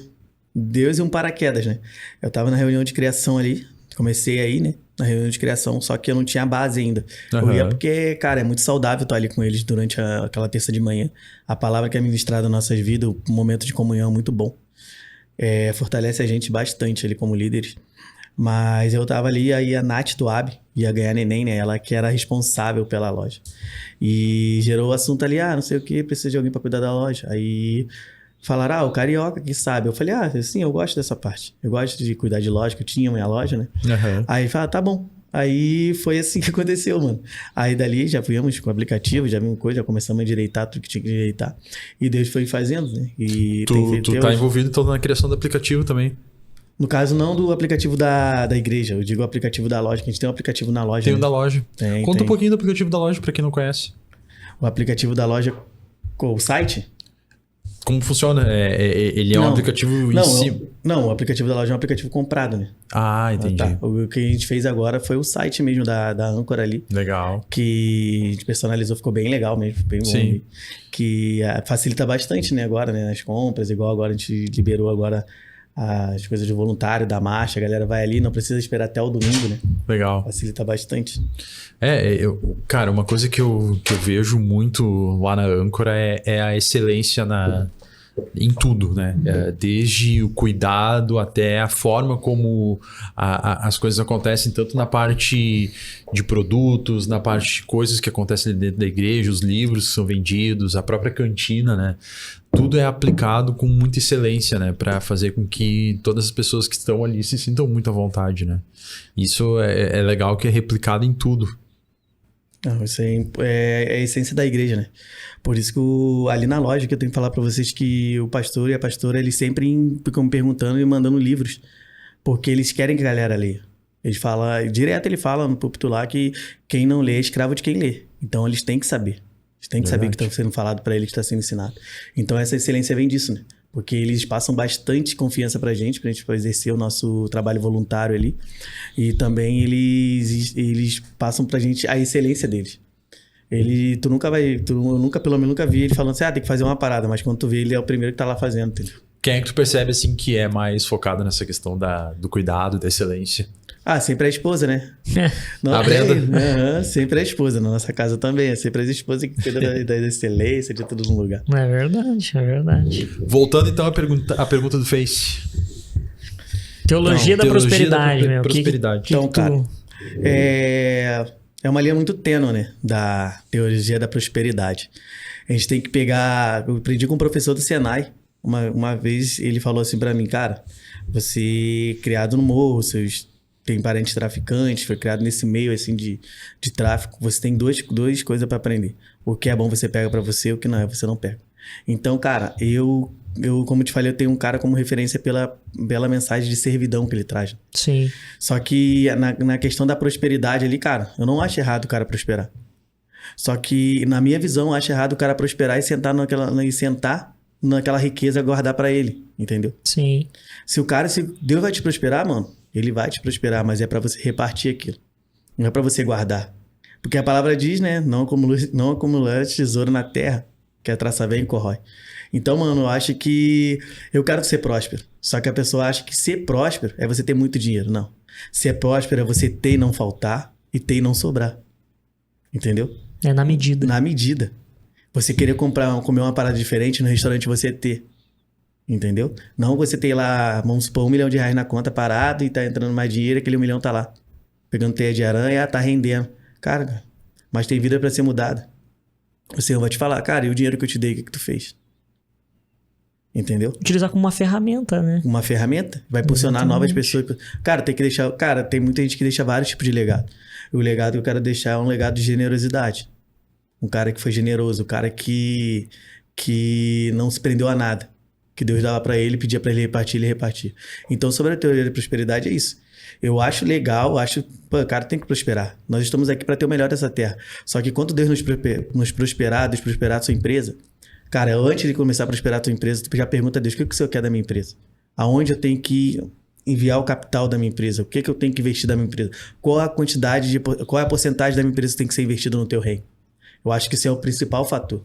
Deus e um paraquedas, né? Eu tava na reunião de criação ali, comecei aí, né? na reunião de criação, só que eu não tinha base ainda. Aham. Eu ia porque, cara, é muito saudável estar ali com eles durante aquela terça de manhã. A palavra que é ministrada nas nossas vidas, o momento de comunhão é muito bom. Fortalece a gente bastante ali como líderes. Mas eu tava ali, aí a Nath do AB ia ganhar neném, né? Ela que era responsável pela loja. E gerou o assunto ali, não sei o que, precisa de alguém pra cuidar da loja. Aí falaram, o Carioca que sabe. Eu falei, sim, eu gosto dessa parte. Eu gosto de cuidar de loja, que eu tinha minha loja, né? Aham. Aí fala, tá bom. Aí foi assim que aconteceu, mano. Aí dali já fomos com o aplicativo, já vimos coisa, já começamos a endireitar tudo que tinha que endireitar. E Deus foi fazendo, né? E tem feito Tu até tá hoje. envolvido então na criação do aplicativo também. No caso, não do aplicativo da igreja, eu digo o aplicativo da loja, que a gente tem um aplicativo na loja. Tem o né? da loja. Tem, Conta tem. um pouquinho do aplicativo da loja pra quem não conhece. O aplicativo da loja, o site? Como funciona? Ele é um Não. aplicativo em Não, si. não, o aplicativo da loja é um aplicativo comprado, né? Ah, entendi. Tá. O que a gente fez agora foi o site mesmo da Anchor ali. Legal. Que a gente personalizou, ficou bem legal mesmo, bem bom. Sim. Que facilita bastante, né, agora, né, nas compras, igual agora a gente liberou agora as coisas de voluntário, da marcha, a galera vai ali, não precisa esperar até o domingo, né? Legal. Facilita bastante. Cara, uma coisa que eu vejo muito lá na Âncora é a excelência em tudo, né? Desde o cuidado até a forma como as coisas acontecem, tanto na parte de produtos, na parte de coisas que acontecem dentro da igreja, os livros que são vendidos, a própria cantina, né? Tudo é aplicado com muita excelência, né? Para fazer com que todas as pessoas que estão ali se sintam muito à vontade, né? Isso é legal que é replicado em tudo. Não, isso é a essência da igreja, né? Por isso que ali na loja que eu tenho que falar pra vocês que o pastor e a pastora, eles sempre ficam me perguntando e mandando livros, porque eles querem que a galera leia. Direto ele fala no púlpito lá que quem não lê é escravo de quem lê. Então eles têm que saber. Eles têm que saber o que está sendo falado para eles, que está sendo ensinado. Então essa excelência vem disso, né? Porque eles passam bastante confiança pra gente exercer o nosso trabalho voluntário ali. E também eles passam pra gente a excelência deles. Eu nunca vi ele falando assim, tem que fazer uma parada, mas quando tu vê, ele é o primeiro que tá lá fazendo, entendeu? Quem é que tu percebe, assim, que é mais focado nessa questão do cuidado, da excelência? Sempre a esposa, né? A Brenda? Sempre a esposa. Na nossa casa também. É sempre as esposas que cuidam da excelência, de tudo no lugar. É verdade, é verdade. Voltando então à pergunta do Face. Teologia da prosperidade, meu. Prosperidade. Então, cara, é uma linha muito tênue, né? Da teologia da prosperidade. A gente tem que pegar... Eu aprendi com um professor do Senai. Uma vez ele falou assim pra mim, cara, você criado no morro, tem parentes traficantes, foi criado nesse meio assim de tráfico, você tem duas coisas pra aprender. O que é bom você pega pra você, o que não é, você não pega. Então, cara, eu como te falei, eu tenho um cara como referência pela mensagem de servidão que ele traz. Sim. Só que na questão da prosperidade ali, cara, eu não acho errado o cara prosperar. Só que, na minha visão, eu acho errado o cara prosperar e sentar naquela riqueza e guardar pra ele, entendeu? Sim. Se Deus vai te prosperar, mano, ele vai te prosperar, mas é pra você repartir aquilo. Não é pra você guardar. Porque a palavra diz, né? Não acumular tesouro na terra, que a traça vem e corrói. Então, mano, eu acho que eu quero ser próspero. Só que a pessoa acha que ser próspero é você ter muito dinheiro. Não. Ser próspero é você ter e não faltar e ter e não sobrar. Entendeu? É na medida. Na medida. Você querer comer uma parada diferente no restaurante, você ter. Entendeu? Não você ter lá, vamos supor, R$1 milhão na conta parado e tá entrando mais dinheiro, aquele 1 milhão tá lá. Pegando teia de aranha, tá rendendo. Cara, mas tem vida pra ser mudada. O Senhor vai te falar, cara, e o dinheiro que eu te dei, o que tu fez? Entendeu? Utilizar como uma ferramenta, né? Uma ferramenta. Vai impulsionar novas pessoas. Cara, tem que deixar... Cara, tem muita gente que deixa vários tipos de legado. O legado que eu quero deixar é um legado de generosidade. Um cara que foi generoso. Um cara que não se prendeu a nada. Que Deus dava pra ele, pedia pra ele repartir, ele repartia. Então, sobre a teoria da prosperidade, é isso. Eu acho legal, o cara tem que prosperar. Nós estamos aqui pra ter o melhor dessa terra. Só que quando Deus nos prosperar a sua empresa... Cara, antes de começar a prosperar a tua empresa, tu já pergunta a Deus, o que o Senhor quer da minha empresa? Aonde eu tenho que enviar o capital da minha empresa? O que eu tenho que investir da minha empresa? Qual a porcentagem da minha empresa que tem que ser investida no teu reino? Eu acho que esse é o principal fator.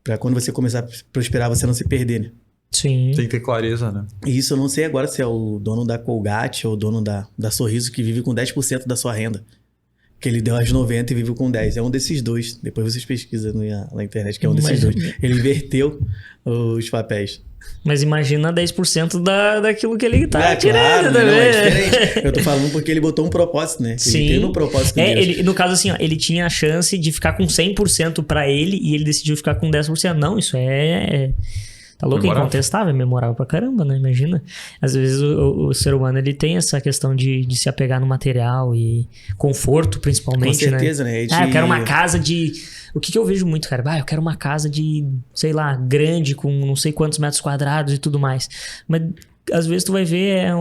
Para quando você começar a prosperar, você não se perder, né? Sim. Tem que ter clareza, né? E isso eu não sei agora se é o dono da Colgate ou o dono da Sorriso que vive com 10% da sua renda. Que ele deu as 90 e vive com 10. É um desses dois. Depois vocês pesquisam na internet que é um desses dois. Ele inverteu os papéis. Mas imagina 10% daquilo que ele tá tirando claro, também. Não, é diferente. Eu tô falando porque ele botou um propósito, né? Sim. Ele tem um propósito com Deus. Ele, no caso assim, ó, ele tinha a chance de ficar com 100% pra ele e ele decidiu ficar com 10%. Não, isso tá louco, é incontestável, é memorável pra caramba, né? Imagina. Às vezes o ser humano, ele tem essa questão de se apegar no material e conforto, principalmente, com certeza, né? Eu quero uma casa de... O que eu vejo muito, cara? Eu quero uma casa de, sei lá, grande, com não sei quantos metros quadrados e tudo mais. Mas às vezes tu vai ver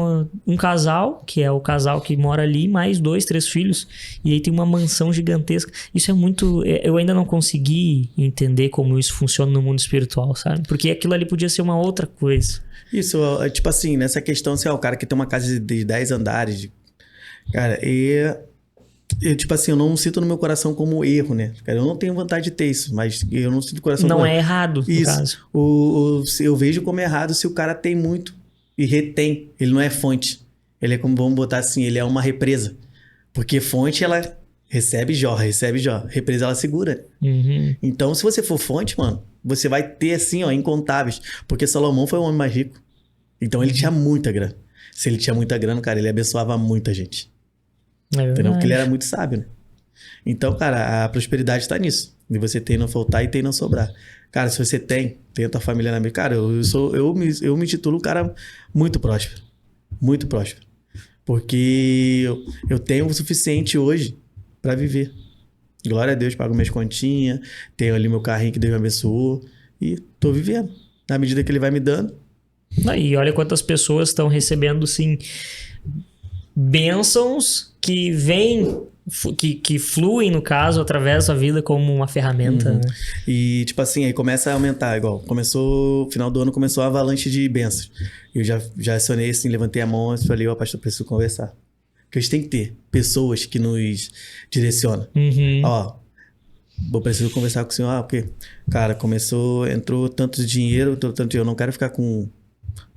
um casal, que é o casal que mora ali, mais 2, 3 filhos, e aí tem uma mansão gigantesca. Isso é muito... Eu ainda não consegui entender como isso funciona no mundo espiritual, sabe? Porque aquilo ali podia ser uma outra coisa. Isso, tipo assim, nessa questão, assim, o cara que tem uma casa de 10 andares, cara, eu, tipo assim, eu não sinto no meu coração como erro, né? Cara, eu não tenho vontade de ter isso, mas eu não sinto no coração como erro. Não é errado, no caso. Eu vejo como errado se o cara tem muito e retém. Ele não é fonte. Ele é como, vamos botar assim, ele é uma represa. Porque fonte, ela recebe, jorra. Represa, ela segura. Uhum. Então, se você for fonte, mano, você vai ter, assim, ó, incontáveis. Porque Salomão foi o homem mais rico. Então, ele tinha muita grana. Se ele tinha muita grana, cara, ele abençoava muita gente. Entendeu? Porque ele era muito sábio, né? Então, cara, a prosperidade está nisso. De você ter e não faltar e ter e não sobrar. Cara, se você tem a tua família na minha... Cara, eu me titulo um cara muito próspero. Muito próspero. Porque eu tenho o suficiente hoje para viver. Glória a Deus, pago minhas continhas, tenho ali meu carrinho que Deus me abençoou e tô vivendo. Na medida que ele vai me dando. E olha quantas pessoas estão recebendo, sim, bênçãos que vêm, que fluem, no caso, através da vida como uma ferramenta. Né? E, tipo assim, aí começa a aumentar, igual. Final do ano começou a avalanche de bênçãos. Eu já acionei, assim, levantei a mão e falei, pastor, preciso conversar. Porque a gente tem que ter pessoas que nos direcionam. Preciso conversar com o senhor, porque, cara, entrou tanto dinheiro, tanto eu não quero ficar com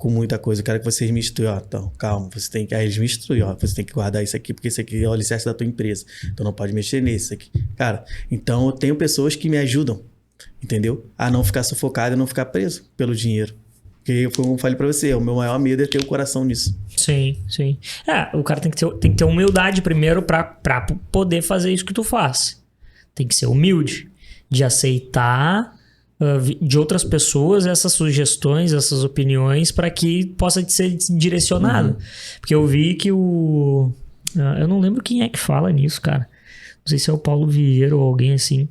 muita coisa. Eu quero que vocês me instruam. Então, calma, aí eles me instruem, você tem que guardar isso aqui, porque isso aqui é o alicerce da tua empresa. Então não pode mexer nisso aqui. Cara, então eu tenho pessoas que me ajudam, entendeu? A não ficar sufocado e não ficar preso pelo dinheiro. Porque, como eu falei pra você, o meu maior medo é ter o coração nisso. Sim. O cara tem que ter humildade primeiro pra poder fazer isso que tu faz. Tem que ser humilde de aceitar de outras pessoas essas sugestões, essas opiniões, para que possa ser direcionado. Porque eu vi que eu não lembro quem é que fala nisso, cara. Não sei se é o Paulo Vieira ou alguém assim.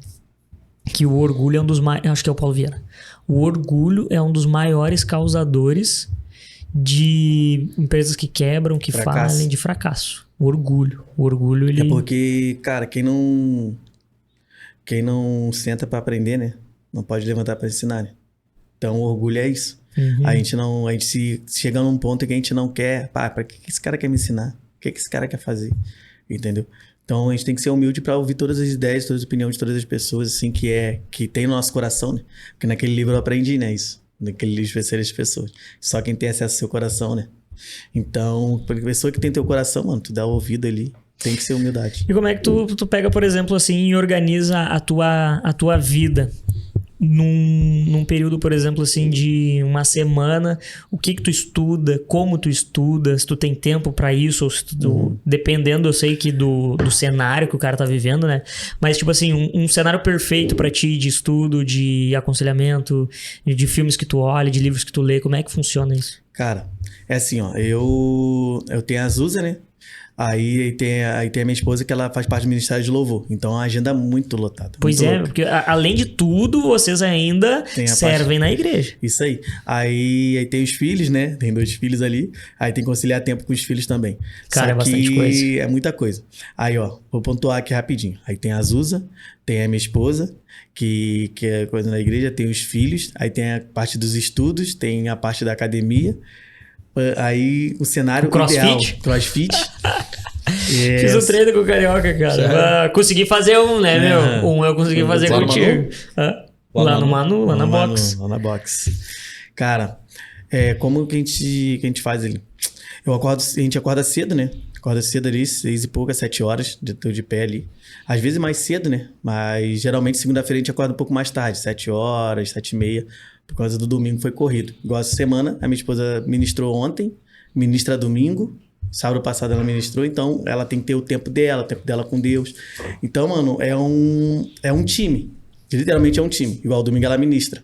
Que o orgulho é um dos maiores... Acho que é o Paulo Vieira. O orgulho é um dos maiores causadores de empresas que quebram, que falem, de fracasso. O orgulho, ele... É porque, cara, quem não senta pra aprender, né? Não pode levantar pra ensinar, né? Então, o orgulho é isso. A gente se chega num ponto que a gente não quer... pra que esse cara quer me ensinar? O que esse cara quer fazer? Entendeu? Então, a gente tem que ser humilde para ouvir todas as ideias, todas as opiniões de todas as pessoas, assim, que tem no nosso coração, né? Porque naquele livro eu aprendi, né? Isso. Naquele livro especial das pessoas. Só quem tem acesso ao seu coração, né? Então, para a pessoa que tem teu coração, mano, tu dá o ouvido ali, tem que ser humildade. E como é que tu pega, por exemplo, assim, e organiza a tua vida? Num período, por exemplo, assim, de uma semana, o que tu estuda, como tu estuda, se tu tem tempo pra isso, ou se tu, dependendo, eu sei que do cenário que o cara tá vivendo, né? Mas, tipo assim, um cenário perfeito pra ti de estudo, de aconselhamento, de filmes que tu olha, de livros que tu lê, como é que funciona isso? Cara, é assim, ó, eu tenho a Azusa, né? Aí tem a minha esposa que ela faz parte do Ministério de Louvor. Então, a agenda é muito lotada. Pois muito é, porque além de tudo, vocês ainda servem na igreja. Isso aí. Aí tem os filhos, né? Tem 2 filhos ali. Aí tem que conciliar tempo com os filhos também. Cara, é bastante coisa. É muita coisa. Aí, ó, vou pontuar aqui rapidinho. Aí tem a Azusa, tem a minha esposa, que é coisa na igreja, tem os filhos. Aí tem a parte dos estudos, tem a parte da academia. Aí o cenário ideal. Crossfit. Fiz um treino com o Carioca, cara. Consegui fazer um, né, meu? Eu consegui fazer contigo. Lá no Manu, lá na box. Lá na box. Cara, Como que a gente faz ali? A gente acorda cedo, né? Acorda cedo ali, 6 e pouca, 7 horas, tô de pé ali. Às vezes mais cedo, né? Mas geralmente segunda-feira a gente acorda um pouco mais tarde, 7 horas, 7 e meia, por causa do domingo foi corrido. Igual essa semana, a minha esposa ministrou ontem, ministra domingo, sábado passado ela ministrou, então ela tem que ter o tempo dela com Deus. Então, mano, é um time. Literalmente é um time. Igual domingo ela ministra.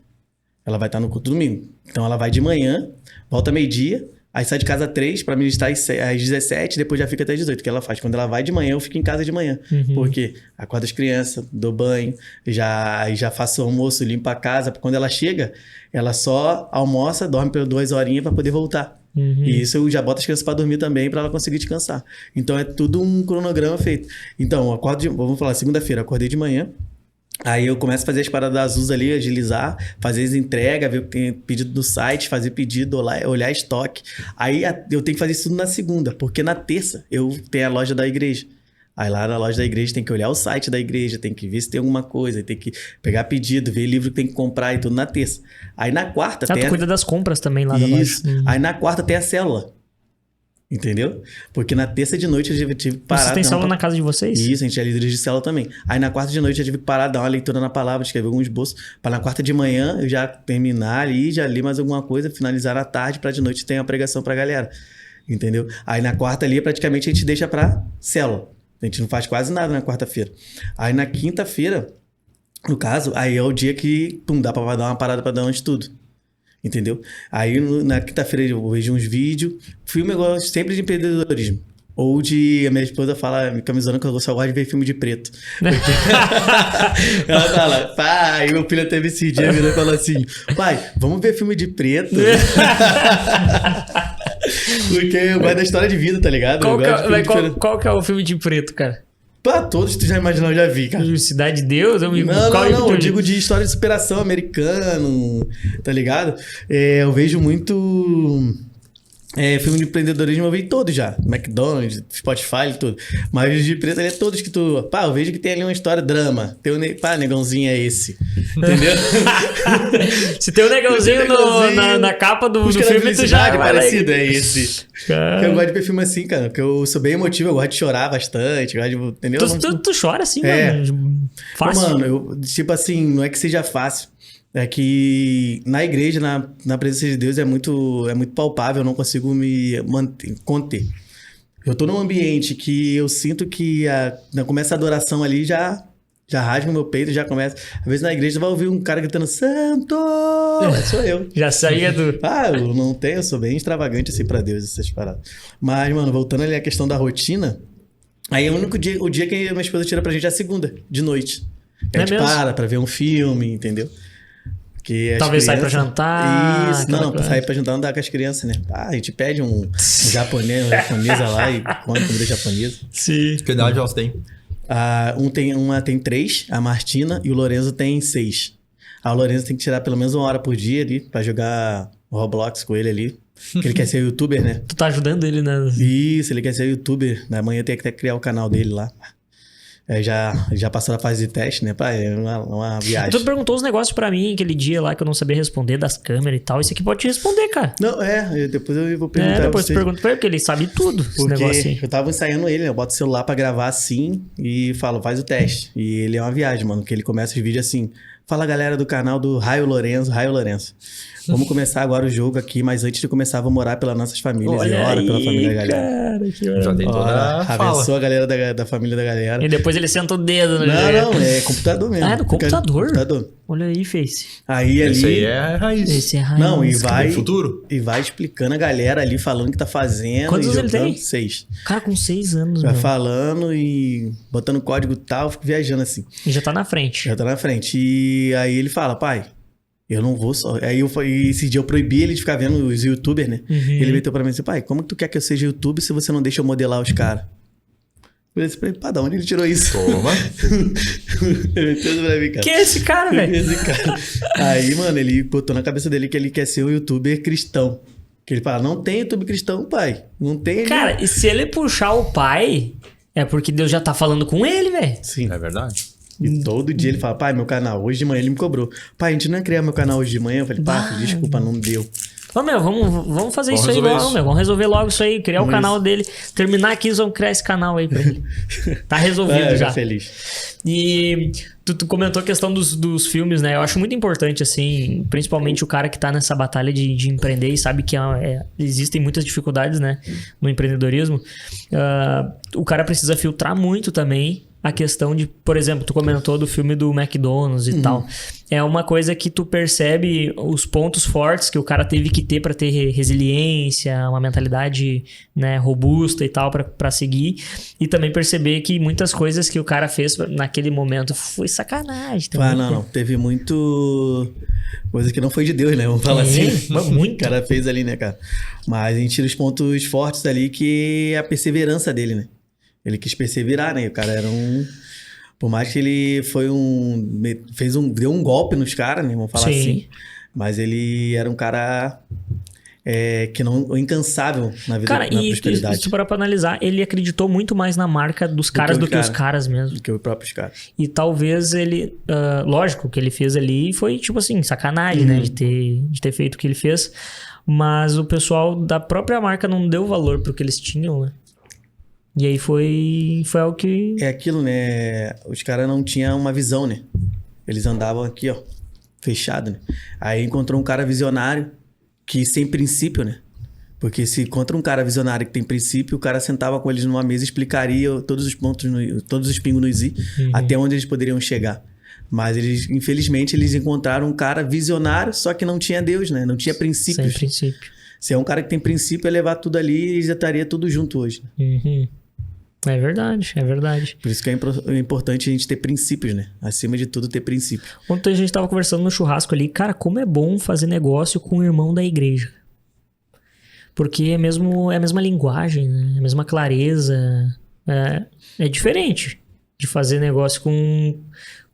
Ela vai estar no culto domingo. Então ela vai de manhã, volta meio-dia, aí sai de casa às 3 para ministrar às 17, depois já fica até às 18, que ela faz. Quando ela vai de manhã, eu fico em casa de manhã. Porque acordo as crianças, dou banho, já faço almoço, limpo a casa. Quando ela chega, ela só almoça, dorme por 2 horinhas para poder voltar. E isso eu já boto as crianças para dormir também, para ela conseguir descansar. Então é tudo um cronograma feito. Então, vamos falar, segunda-feira, acordei de manhã. Aí eu começo a fazer as paradas azuis ali, agilizar, fazer as entregas, ver o que tem pedido do site, fazer pedido, olhar estoque. Aí eu tenho que fazer isso tudo na segunda, porque na terça eu tenho a loja da igreja. Aí lá na loja da igreja tem que olhar o site da igreja, tem que ver se tem alguma coisa, tem que pegar pedido, ver livro que tem que comprar e tudo na terça. Aí na quarta tu cuida das compras também lá da loja. Isso. Aí na quarta tem a célula. Entendeu? Porque na terça de noite eu tive que parar... Vocês têm célula na casa de vocês? Isso, a gente é líder de célula também. Aí na quarta de noite eu tive que parar, dar uma leitura na palavra, escrever algum esboço, para na quarta de manhã eu já terminar ali, já li mais alguma coisa, finalizar à tarde, para de noite ter uma pregação pra galera. Entendeu? Aí na quarta ali praticamente a gente deixa pra célula. A gente não faz quase nada na quarta-feira. Aí na quinta-feira, no caso, aí é o dia que dá pra dar uma parada pra dar um estudo. Entendeu? Aí na quinta-feira eu vejo uns vídeos, filme eu gosto sempre de empreendedorismo. Ou a minha esposa fala, me camisando que eu só gosto de ver filme de preto. Ela fala, pai, meu filho teve esse dia, virou e falou assim, pai, vamos ver filme de preto. Porque eu gosto da história de vida, tá ligado? Qual que é o filme de preto, cara? Pra todos que tu já imaginou, eu já vi, cara. Cidade de Deus? Não, eu digo de história de superação americano, tá ligado? Eu vejo muito filme de empreendedorismo, eu vi todos já. McDonald's, Spotify e tudo. Mas de preto ali é todos que tu... eu vejo que tem ali uma história, drama. Tem negãozinho é esse. Entendeu? Se tem um negãozinho na capa do filme, tu já... parecido, é esse. Eu gosto de ver filme assim, cara, porque eu sou bem emotivo, eu gosto de chorar bastante, entendeu? Tu chora assim, mano? Fácil? Mano, tipo assim, não é que seja fácil. É que na igreja, na presença de Deus, é muito palpável, eu não consigo me conter. Eu tô num ambiente que eu sinto que começa a adoração ali, já rasga o meu peito, já começa... Às vezes na igreja vai ouvir um cara gritando, Santo! Sou eu. Já saía do... eu não tenho, eu sou bem extravagante assim pra Deus, essas paradas. Mas, mano, voltando ali à questão da rotina, aí é o dia que a minha esposa tira pra gente é a segunda, de noite. A gente para ver um filme, entendeu? Talvez sair pra jantar. Isso, pra sair pra jantar andar com as crianças, né? A gente pede um japonesa lá e come comida japonesa. Sim. Que idade elas têm? Uma tem 3, a Martina, e o Lorenzo tem 6. O Lorenzo tem que tirar pelo menos 1 hora por dia ali pra jogar Roblox com ele ali. Que ele quer ser youtuber, né? Tu tá ajudando ele, né? Isso, ele quer ser youtuber. Amanhã tem que até criar o canal dele lá. Já passou a fase de teste, né? É uma viagem. Tu perguntou os negócios pra mim aquele dia lá que eu não sabia responder das câmeras e tal. Isso aqui pode te responder, cara. Não, depois eu vou perguntar. Depois tu pergunta pra ele, porque ele sabe tudo. Esse negócio aí. Eu tava ensaiando ele, né? Eu boto o celular pra gravar assim e falo, faz o teste. E ele é uma viagem, mano, que ele começa os vídeos assim. Fala, galera do canal do Raio Lourenço. Vamos começar agora o jogo aqui, mas antes de começar, vamos orar pelas nossas famílias. Olha e ora aí, pela família da galera. Cara, que já tem toda a fala. Abençoa a galera da família da galera. E depois ele senta o dedo no Não, é computador mesmo. É do computador? Olha aí, Face. Aí ali... Esse aí é a raiz. Esse é a raiz. Não, e vai... futuro. E vai explicando a galera ali, falando o que tá fazendo. Quantos anos ele tem? 6. Cara, com 6 anos, vai falando e botando código e tal, fico viajando assim. E já tá na frente. E aí ele fala, pai... Eu não vou só. Aí esse dia eu proibi ele de ficar vendo os youtubers, né? Ele meteu pra mim assim, pai, como que tu quer que eu seja youtuber se você não deixa eu modelar os caras? Eu falei assim pra ele, pá, da onde ele tirou isso? Toma. Ele meteu pra mim, cara. Quem é esse cara, velho? Esse cara. Aí, mano, ele botou na cabeça dele que ele quer ser um youtuber cristão. Que ele fala, não tem YouTube cristão, pai. Não tem. Cara, e se ele puxar o pai, é porque Deus já tá falando com ele, velho. Sim. É verdade. E todo dia ele fala, pai, meu canal, hoje de manhã ele me cobrou. Pai, a gente não ia criar meu canal hoje de manhã? Eu falei, pá, desculpa, não deu. Ô, meu, vamos fazer Vamos isso aí resolver logo, isso. meu. Vamos resolver logo isso aí, criar o Vamos canal dele. Terminar aqui, eles vão criar esse canal aí pra ele. Tá resolvido já. Feliz. E tu comentou a questão dos filmes, né? Eu acho muito importante, assim, principalmente o cara que tá nessa batalha de empreender e sabe que existem muitas dificuldades, né, no empreendedorismo. O cara precisa filtrar muito também a questão de, por exemplo, tu comentou do filme do McDonald's e tal. É uma coisa que tu percebe os pontos fortes que o cara teve que ter pra ter resiliência, uma mentalidade, né, robusta e tal pra seguir. E também perceber que muitas coisas que o cara fez naquele momento foi sacanagem. Não. Teve muito... coisa que não foi de Deus, né? Vamos falar assim. Mas muito. O cara fez ali, né, cara? Mas a gente tira os pontos fortes ali, que é a perseverança dele, né? Ele quis perseverar, né? O cara era por mais que ele deu um golpe nos caras, né? Vamos falar assim. Mas ele era um cara incansável na vida, cara, na e prosperidade. se tu parar pra analisar, ele acreditou muito mais na marca dos caras do que os caras mesmo. Do que os próprios caras. E talvez ele... lógico, o que ele fez ali foi, tipo assim, sacanagem, né? De ter feito o que ele fez. Mas o pessoal da própria marca não deu valor pro que eles tinham, né? E aí foi algo que... É aquilo, né? Os caras não tinham uma visão, né? Eles andavam aqui, ó, fechado, né? Aí encontrou um cara visionário que sem princípio, né? Porque se encontra um cara visionário que tem princípio, o cara sentava com eles numa mesa e explicaria todos os pontos, todos os pingos nos i, até onde eles poderiam chegar. Mas eles, infelizmente, eles encontraram um cara visionário, só que não tinha Deus, né? Não tinha princípios. Sem princípio. Se é um cara que tem princípio, é levar tudo ali e já estaria tudo junto hoje. É verdade, é verdade. Por isso que é importante a gente ter princípios, né? Acima de tudo, ter princípio. Ontem a gente tava conversando no churrasco ali. Cara, como é bom fazer negócio com o irmão da igreja. Porque é a mesma linguagem, né? É a mesma clareza. É diferente de fazer negócio com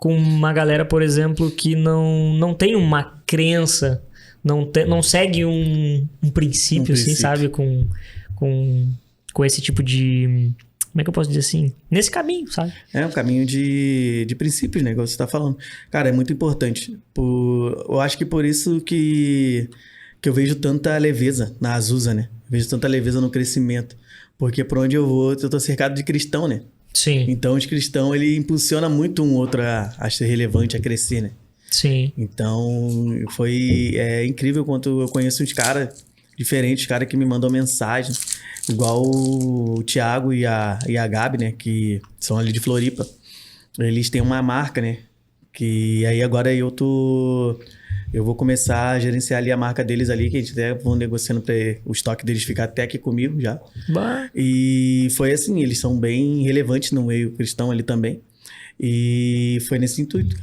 uma galera, por exemplo, que não tem uma crença, não segue um princípio, assim, sabe? Com esse tipo de... Como é que eu posso dizer assim? Nesse caminho, sabe? É um caminho de princípios, né? Igual você tá falando. Cara, é muito importante. Eu acho que por isso que eu vejo tanta leveza na Azusa, né? Eu vejo tanta leveza no crescimento. Porque por onde eu vou, eu tô cercado de cristão, né? Sim. Então, os cristãos, ele impulsiona muito um outro a ser relevante, a crescer, né? Sim. Então, foi incrível quanto eu conheço uns caras diferentes, caras que me mandam mensagem, igual o Thiago e a Gabi, né? Que são ali de Floripa. Eles têm uma marca, né? Que aí agora eu vou começar a gerenciar ali a marca deles ali, que a gente até vão negociando para o estoque deles ficar até aqui comigo já. Bah. E foi assim, eles são bem relevantes no meio cristão ali também. E foi nesse intuito,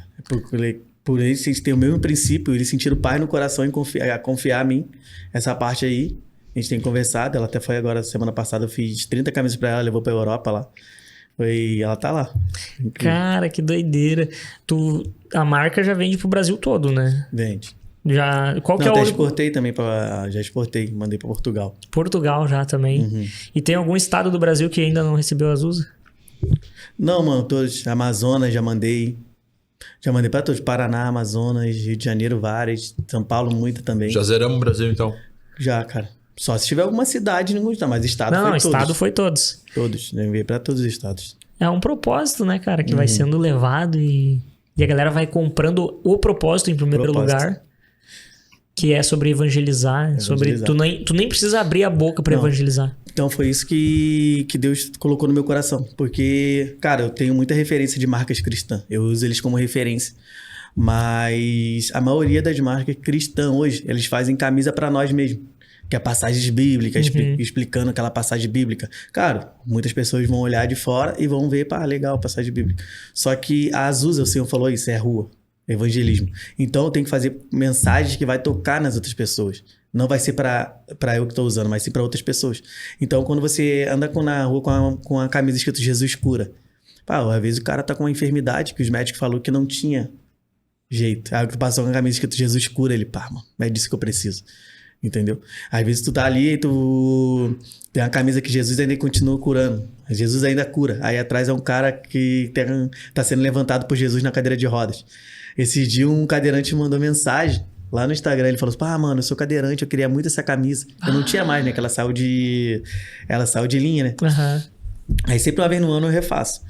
por eles terem o mesmo princípio, eles sentiram paz no coração em confiar em mim. Essa parte aí, a gente tem conversado. Ela até foi agora, semana passada, eu fiz 30 camisas para ela, levou pra Europa lá. Ela tá lá. Incrível. Cara, que doideira. A marca já vende pro Brasil todo, né? Vende. Qual que é o... Já exportei também já exportei, mandei pra Portugal. Portugal já também. E tem algum estado do Brasil que ainda não recebeu a Azusa? Não, mano, todos. Amazonas já mandei. Já mandei pra todos. Paraná, Amazonas, Rio de Janeiro, várias. São Paulo, muita também. Já zeramos o Brasil, então? Já, cara. Só se tiver alguma cidade não gostar, mas estado foi todos. Não, estado foi todos. Todos. Eu enviei pra todos os estados. É um propósito, né, cara? Que vai sendo levado e a galera vai comprando o propósito em primeiro lugar. Que é sobre evangelizar. Tu nem precisa abrir a boca pra evangelizar. Então foi isso que Deus colocou no meu coração. Porque, cara, eu tenho muita referência de marcas cristãs. Eu uso eles como referência. Mas a maioria das marcas cristãs hoje, eles fazem camisa pra nós mesmo. Que é passagens bíblicas, explicando aquela passagem bíblica. Cara, muitas pessoas vão olhar de fora e vão ver, pá, legal, passagem bíblica. Só que a Azusa, o Senhor falou isso, é rua, evangelismo. Então eu tenho que fazer mensagens que vai tocar nas outras pessoas. Não vai ser pra eu que tô usando, mas sim pra outras pessoas. Então quando você anda na rua com a camisa escrito Jesus cura, pá, às vezes o cara tá com uma enfermidade que os médicos falaram que não tinha jeito. Aí tu passou com a camisa escrito Jesus cura, ele, pá, mano, é disso que eu preciso. Entendeu? Às vezes tu tá ali e tu tem uma camisa que Jesus ainda continua curando. Jesus ainda cura. Aí atrás é um cara que tá sendo levantado por Jesus na cadeira de rodas. Esse dia um cadeirante mandou mensagem Lá no Instagram ele falou assim, mano, eu sou cadeirante, eu queria muito essa camisa. Eu não tinha mais, né? Que ela saiu de linha, né? Aham. Aí sempre uma vez no ano eu refaço.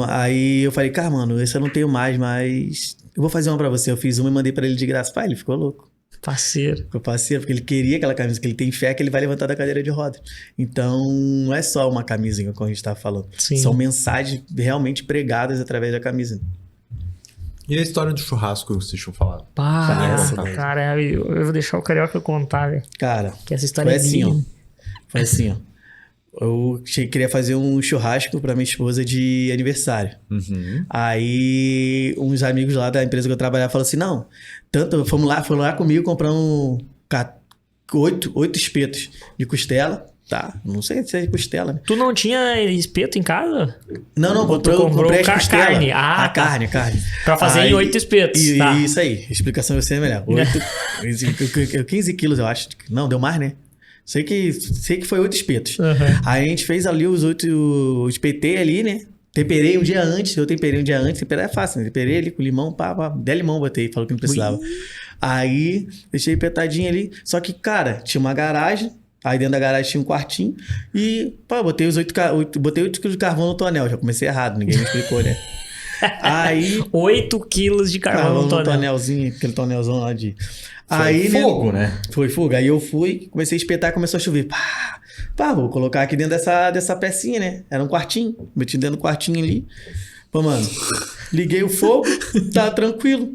Aí eu falei, cara, mano, esse eu não tenho mais, mas eu vou fazer uma pra você. Eu fiz uma e mandei pra ele de graça. Pai, ele ficou louco. Parceiro. Ficou parceiro, porque ele queria aquela camisa, que ele tem fé que ele vai levantar da cadeira de roda. Então, não é só uma camisinha, como a gente tá falando. Sim. São mensagens realmente pregadas através da camisa. E a história do churrasco que vocês tinham falado? Cara, eu vou deixar o Carioca contar, velho. Cara, Que essa história foi é assim, ó. linda. Foi assim, ó. Eu queria fazer um churrasco pra minha esposa de aniversário. Uhum. Aí, uns amigos lá da empresa que eu trabalhava falaram assim, não, foram lá comigo comprando 8 espetos de costela. Tá, não sei se é de costela, né? Tu não tinha espeto em casa? Não, Tu comprou comprei as costelas. carne. A carne. Pra fazer em 8 espetos. Tá. Isso aí, a explicação vai ser melhor. 15 quilos, eu acho. Não, deu mais, né? Sei que foi 8 espetos. Uhum. Aí a gente fez ali os 8, espetei ali, né? Temperei um dia antes, temperar é fácil, né? Temperei ali com limão, 10 limão botei, falou que não precisava. Aí, deixei petadinho ali, só que, cara, tinha uma garagem, aí dentro da garagem tinha um quartinho, e, botei 8 quilos de carvão no tonel, já comecei errado, ninguém me explicou, né? Aí... 8 quilos de carvão no tonel. Tonelzinho, aquele tonelzão lá de... Foi fogo, né? Foi fogo. Aí eu fui, comecei a espetar, começou a chover. Vou colocar aqui dentro dessa pecinha, né? Era um quartinho. Meti dentro do quartinho ali. Mano, liguei o fogo, tava tranquilo.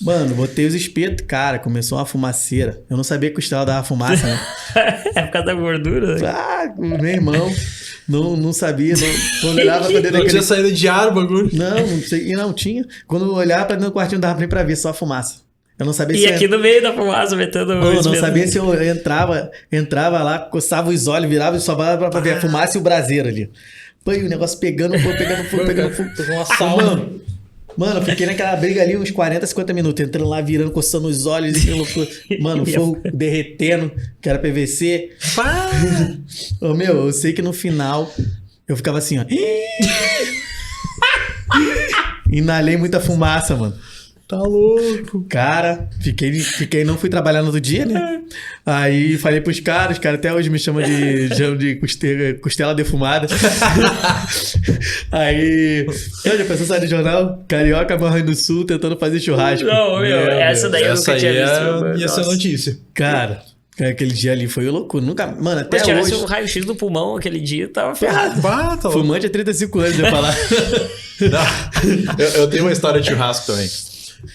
Mano, botei os espetos. Cara, começou uma fumaceira. Eu não sabia que costela dava fumaça, né? É por causa da gordura? Meu irmão, não sabia. Quando eu olhava pra dentro Não tinha saída de ar o bagulho? Não sei. Não tinha. Quando eu olhava pra dentro do quartinho, não dava nem pra ver, só a fumaça. Eu não sabia E aqui no meio da fumaça, metendo... Eu não sabia se eu entrava lá, coçava os olhos, virava e só pra ver a fumaça e o braseiro ali. Pô, e o negócio pegando fogo. Mano, eu fiquei naquela briga ali uns 40, 50 minutos, entrando lá, virando, coçando os olhos. Mano, fogo derretendo, que era PVC. Eu sei que no final eu ficava assim, ó. Inalei muita fumaça, mano. Tá louco. Cara, não fui trabalhar no outro dia, né? Aí falei pros caras, os caras até hoje me chamam de costela defumada. Aí, já pensou sair do jornal? Carioca, Rio Grande do Sul, tentando fazer churrasco. Não, essa daí eu nunca tinha visto. Ia ser notícia. Cara, aquele dia ali foi loucura. Nunca, mano, até hoje... hoje... Se tirasse um raio-x do pulmão aquele dia, tava ferrado. Fumante há 35 anos, eu ia falar. Não, eu tenho uma história de churrasco também.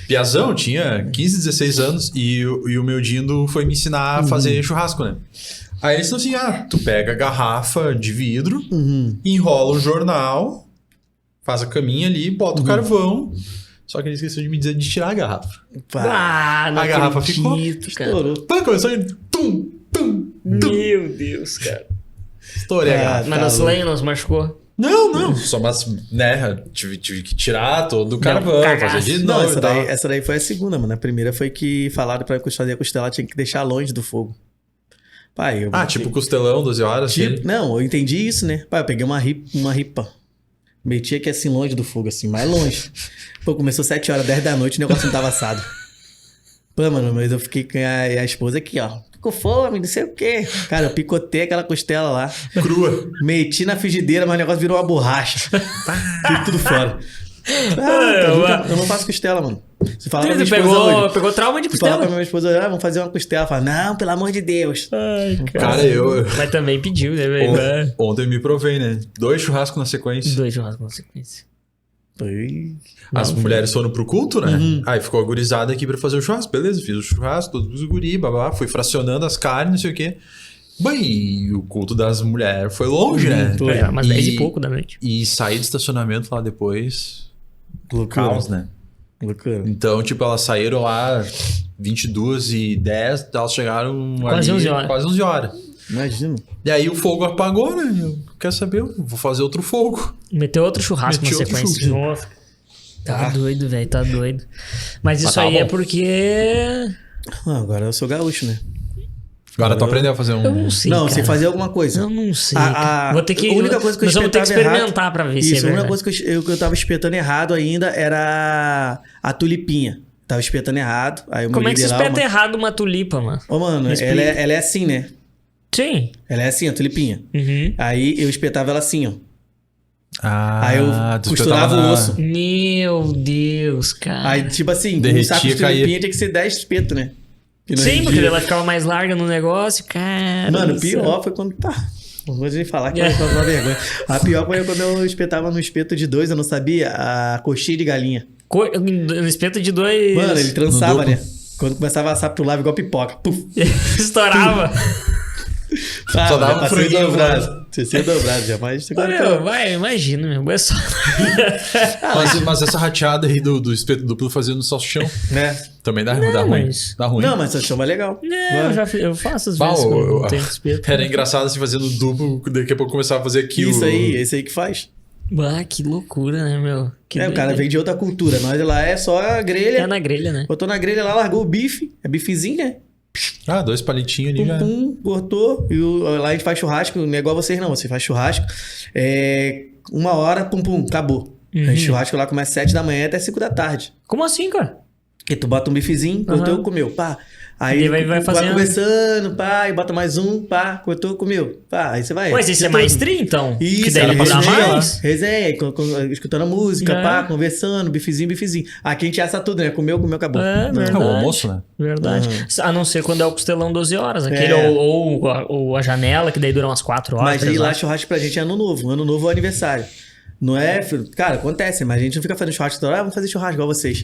Piazão tinha 15, 16 anos e o meu Dindo foi me ensinar a fazer churrasco, né? Aí eles disseram assim, tu pega a garrafa de vidro, enrola o jornal, faz a caminha ali, bota o carvão. Só que ele esqueceu de me dizer de tirar a garrafa. Não a garrafa ficou. Cara. Começou a tum. Meu Deus, cara. Estourei a garrafa. Mas não se lembra, não se machucou? Não. Só mas, né, tive que tirar todo o carvão, fazer de novo. Essa daí foi a segunda, mano. A primeira foi que falaram pra fazer a costela, tinha que deixar longe do fogo. Pai, tipo costelão, 12 horas. Não, eu entendi isso, né? Pai, eu peguei uma ripa. Meti aqui assim, longe do fogo, assim, mais longe. Pô, começou 7 horas, 10 da noite, o negócio não tava assado. Pô, mano, mas eu fiquei com a esposa aqui, ó. Com fome, não sei o quê. Cara, eu picotei aquela costela lá. Crua. Meti na frigideira, mas o negócio virou uma borracha. Tudo fora. Eu não faço costela, mano. Se falar pra minha esposa pegou trauma de se costela. falar pra minha esposa, vamos fazer uma costela. Fala, não, pelo amor de Deus. Ai, cara, eu... Mas também pediu, né, velho? Ontem eu me provei, né? 2 churrascos na sequência. As mulheres foram pro culto, né? Aí ficou a gurizada aqui pra fazer o churrasco. Beleza, fiz o churrasco, todos os guri, babá. Fui fracionando as carnes, não sei o quê. Bem, o culto das mulheres foi longe, né? Era umas 10 e pouco da noite. E sair do estacionamento lá depois... Loucura. Caos, né? Loucura. Então, elas saíram lá 22h10, elas chegaram quase ali, 11 horas. Quase 11 horas. Imagina. E aí o fogo apagou, né? Eu quero saber, eu vou fazer outro fogo. Meteu outro churrasco na sequência. Nossa. Tá doido, velho, tá doido. Mas isso aí é porque... agora eu sou gaúcho, né? Agora tu aprendeu a fazer um... Eu não sei, Não, sei fazer alguma coisa. Eu não sei. Vou ter que... A única coisa que nós vamos ter que experimentar errado, pra ver se é a única verdade. coisa que eu tava espetando errado ainda era a tulipinha. tava espetando errado. Aí eu Como é que se liguei lá, espeta errado uma tulipa, mano? Ô, mano, Explica. ela é assim, né? Sim. Ela é assim, a tulipinha. Uhum. Aí eu espetava ela assim, ó. Ah, Aí eu tu costurava espetava o osso. Meu Deus, cara. Aí, tipo assim, um Derretia, saco de caía. tulipinha tinha que ser 10 espetos, né? Que não Sim, rendia. porque ela ficava mais larga no negócio, cara. Mano, o do céu. pior foi quando... Pá, não vou nem falar que vai fazer uma vergonha. A pior foi quando eu espetava no espeto de 2, eu não sabia, a coxinha de galinha. No espeto de 2. Mano, ele trançava, duplo. né? Quando começava a assar pro lado igual pipoca. Puf. Estourava. Só dava um passei franguinho, dobrado. Você dobrado, jamais. Meu, vai, imagina, meu. É só... Mas essa rateada aí do espeto duplo fazendo no salsichão Né? também dá Não, ruim. mas- Dá ruim. Não, mas essa chama é legal. eu faço às Bah, vezes quando não tem espeto. Era engraçado assim fazendo duplo, daqui a pouco começava a fazer aqui Isso aí, esse aí que faz. Bah, que loucura, né, meu? Que O cara doideira. vem de outra cultura. Nós lá é só a grelha. É na grelha, né? Botou na grelha lá, largou o bife. É bifezinho, né? 2 palitinhos ali Pum, já. pum, cortou. Lá a gente faz churrasco. Não é igual vocês, não. Você faz churrasco. 1 hora, pum, pum, acabou. A churrasco lá começa 7 da manhã até 5 da tarde. Como assim, cara? E tu bota um bifezinho, cortou, comeu, pá. Aí E vai fazendo. conversando, pá, e bota mais um, pá, cortou, comeu. Pá, aí você vai. Mas esse é maestria, então? Isso, que daí era pra dar resenha, mais? resenha, escutando a música, É. pá, conversando, bifezinho. Aqui a gente assa tudo, né? Comeu, acabou. É, É verdade. o almoço, né? Verdade. A não ser quando é o costelão 12 horas. Aquele, É. ou a janela, que daí dura umas 4 horas. Mas 3 aí lá horas. churrasco pra gente é ano novo. Ano novo é o aniversário. Não é, filho? Cara, acontece, mas a gente não fica fazendo churrasco toda hora. Vamos fazer churrasco igual vocês.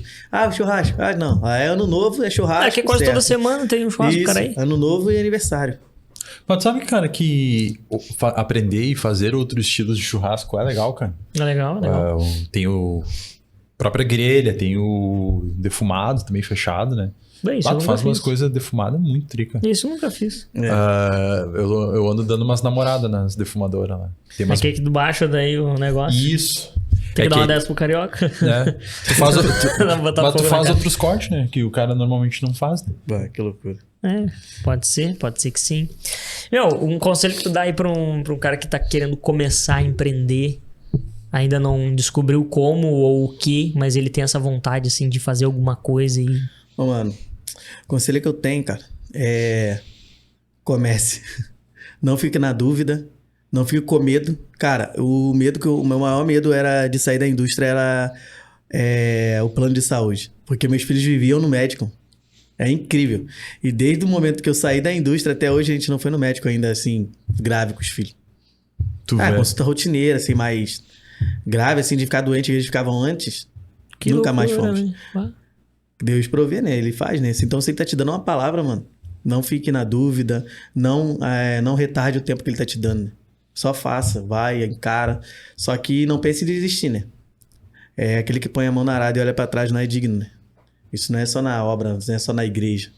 Churrasco. Não. É ano novo, é churrasco. É que quase certo. toda semana tem um churrasco, Isso, cara aí. ano novo e aniversário. Mas sabe, cara, que aprender e fazer outros estilos de churrasco é legal, cara. É legal, legal. Tem o própria grelha, tem o defumado também fechado, né? Bem, isso Lá eu tu nunca faz umas fiz. coisas defumadas muito trica. Isso eu nunca fiz. Eu ando dando umas namoradas nas defumadoras lá. Tem umas... Aqui do baixo daí o negócio. Isso. Tem que dar uma dessa pro carioca. né? Tu faz, Botar mas tu fogo na faz cara. outros cortes, né? Que o cara normalmente não faz, né? Bah, que loucura. Pode ser que sim. Meu, um conselho que tu dá aí pra um cara que tá querendo começar a empreender, ainda não descobriu como ou o que, mas ele tem essa vontade, assim, de fazer alguma coisa e... Ô, mano, o conselho que eu tenho, cara, é... Comece. Não fique na dúvida. Não fique com medo. Cara, o meu maior medo era de sair da indústria era o plano de saúde. Porque meus filhos viviam no médico. É incrível. E desde o momento que eu saí da indústria até hoje, a gente não foi no médico ainda, assim, grave com os filhos. Tu vê. Consulta rotineira, assim, mais grave, assim, de ficar doente que eles ficavam antes. Nunca mais fomos. né? Ah. Deus provê, né? Ele faz, né? Então, se ele tá te dando uma palavra, mano, não fique na dúvida, não retarde o tempo que ele tá te dando, né? Só faça, vai, encara. Só que não pense em desistir, né? Aquele que põe a mão na arada e olha pra trás não é digno, né? Isso não é só na obra, não é só na igreja.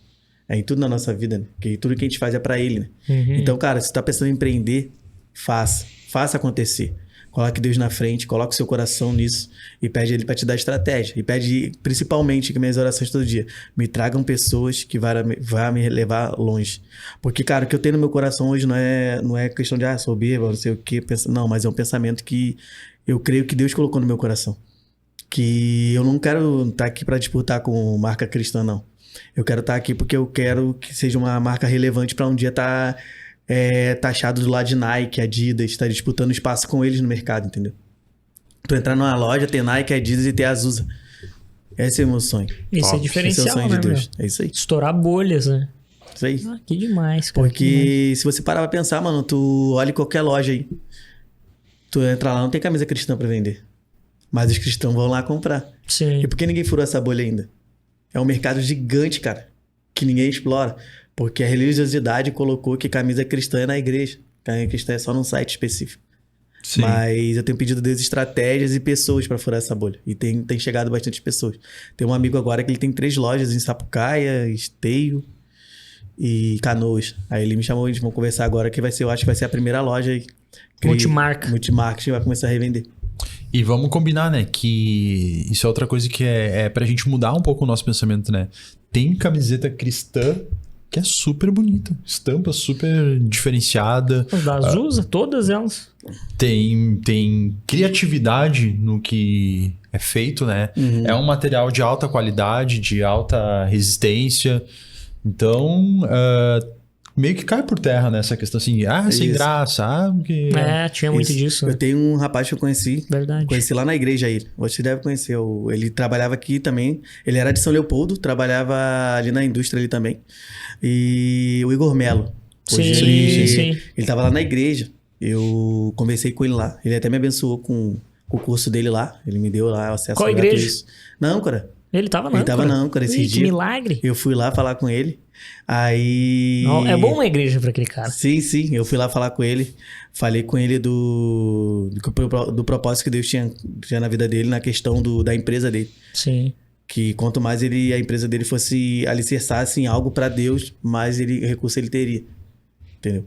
É em tudo na nossa vida, né? Porque tudo que a gente faz é pra ele, né? Então, cara, se tu tá pensando em empreender, faça. Faça acontecer. Coloque Deus na frente, coloque seu coração nisso e pede ele pra te dar estratégia. E pede, principalmente, que minhas orações todo dia, me tragam pessoas que vão me levar longe. Porque, cara, o que eu tenho no meu coração hoje não é questão de, soberba, não sei o quê. Não, mas é um pensamento que eu creio que Deus colocou no meu coração. Que eu não quero estar aqui pra disputar com marca cristã, não. Eu quero estar aqui porque eu quero que seja uma marca relevante pra um dia estar... taxado do lado de Nike, Adidas, tá disputando espaço com eles no mercado, entendeu? Tu entrar numa loja, ter Nike, Adidas e ter Azusa. Esse é o meu sonho. Isso é Esse diferencial, é o sonho né, de Deus. meu? É isso aí. Estourar bolhas, né? Isso aí. Que demais, cara. Porque se você parar pra pensar, mano, tu olha em qualquer loja aí. Tu entra lá, não tem camisa cristã pra vender. Mas os cristãos vão lá comprar. Sim. E por que ninguém furou essa bolha ainda? É um mercado gigante, cara, que ninguém explora. Porque a religiosidade colocou que camisa cristã é na igreja. Camisa cristã é só num site específico. Sim. Mas eu tenho pedido a Deus estratégias e pessoas pra furar essa bolha. E tem chegado bastante pessoas. Tem um amigo agora que ele tem 3 lojas em Sapucaia, Esteio e Canoas. Aí ele me chamou, a gente vai conversar agora que eu acho que vai ser a primeira loja aí. Multimarca. Multimarketing vai começar a revender. E vamos combinar, né? Que isso é outra coisa que é pra gente mudar um pouco o nosso pensamento, né? Tem camiseta cristã que é super bonita. Estampa super diferenciada. As da Azusa, todas elas. Tem criatividade no que é feito, né? É um material de alta qualidade, de alta resistência. Então, meio que cai por terra nessa questão assim, sem Isso. graça, porque... Tinha muito Isso. disso, né? Eu tenho um rapaz que eu conheci. Verdade. Conheci lá na igreja aí. Você deve conhecer. Ele trabalhava aqui também. Ele era de São Leopoldo, trabalhava ali na indústria ali também. E o Igor Melo. Hoje Sim. ele tava lá na igreja. Eu conversei com ele lá. Ele até me abençoou com o curso dele lá. Ele me deu lá o acesso Qual gratuito. igreja? Na Âncora. Ele tava na Ele tava na Âncora esse Que dia. milagre. Eu fui lá falar com ele. Aí... É bom uma igreja pra aquele cara. Sim. Eu fui lá falar com ele. Falei com ele do propósito que Deus tinha na vida dele, na questão da empresa dele. Sim. Que quanto mais a empresa dele fosse alicerçasse em algo pra Deus, mais recurso ele teria. Entendeu?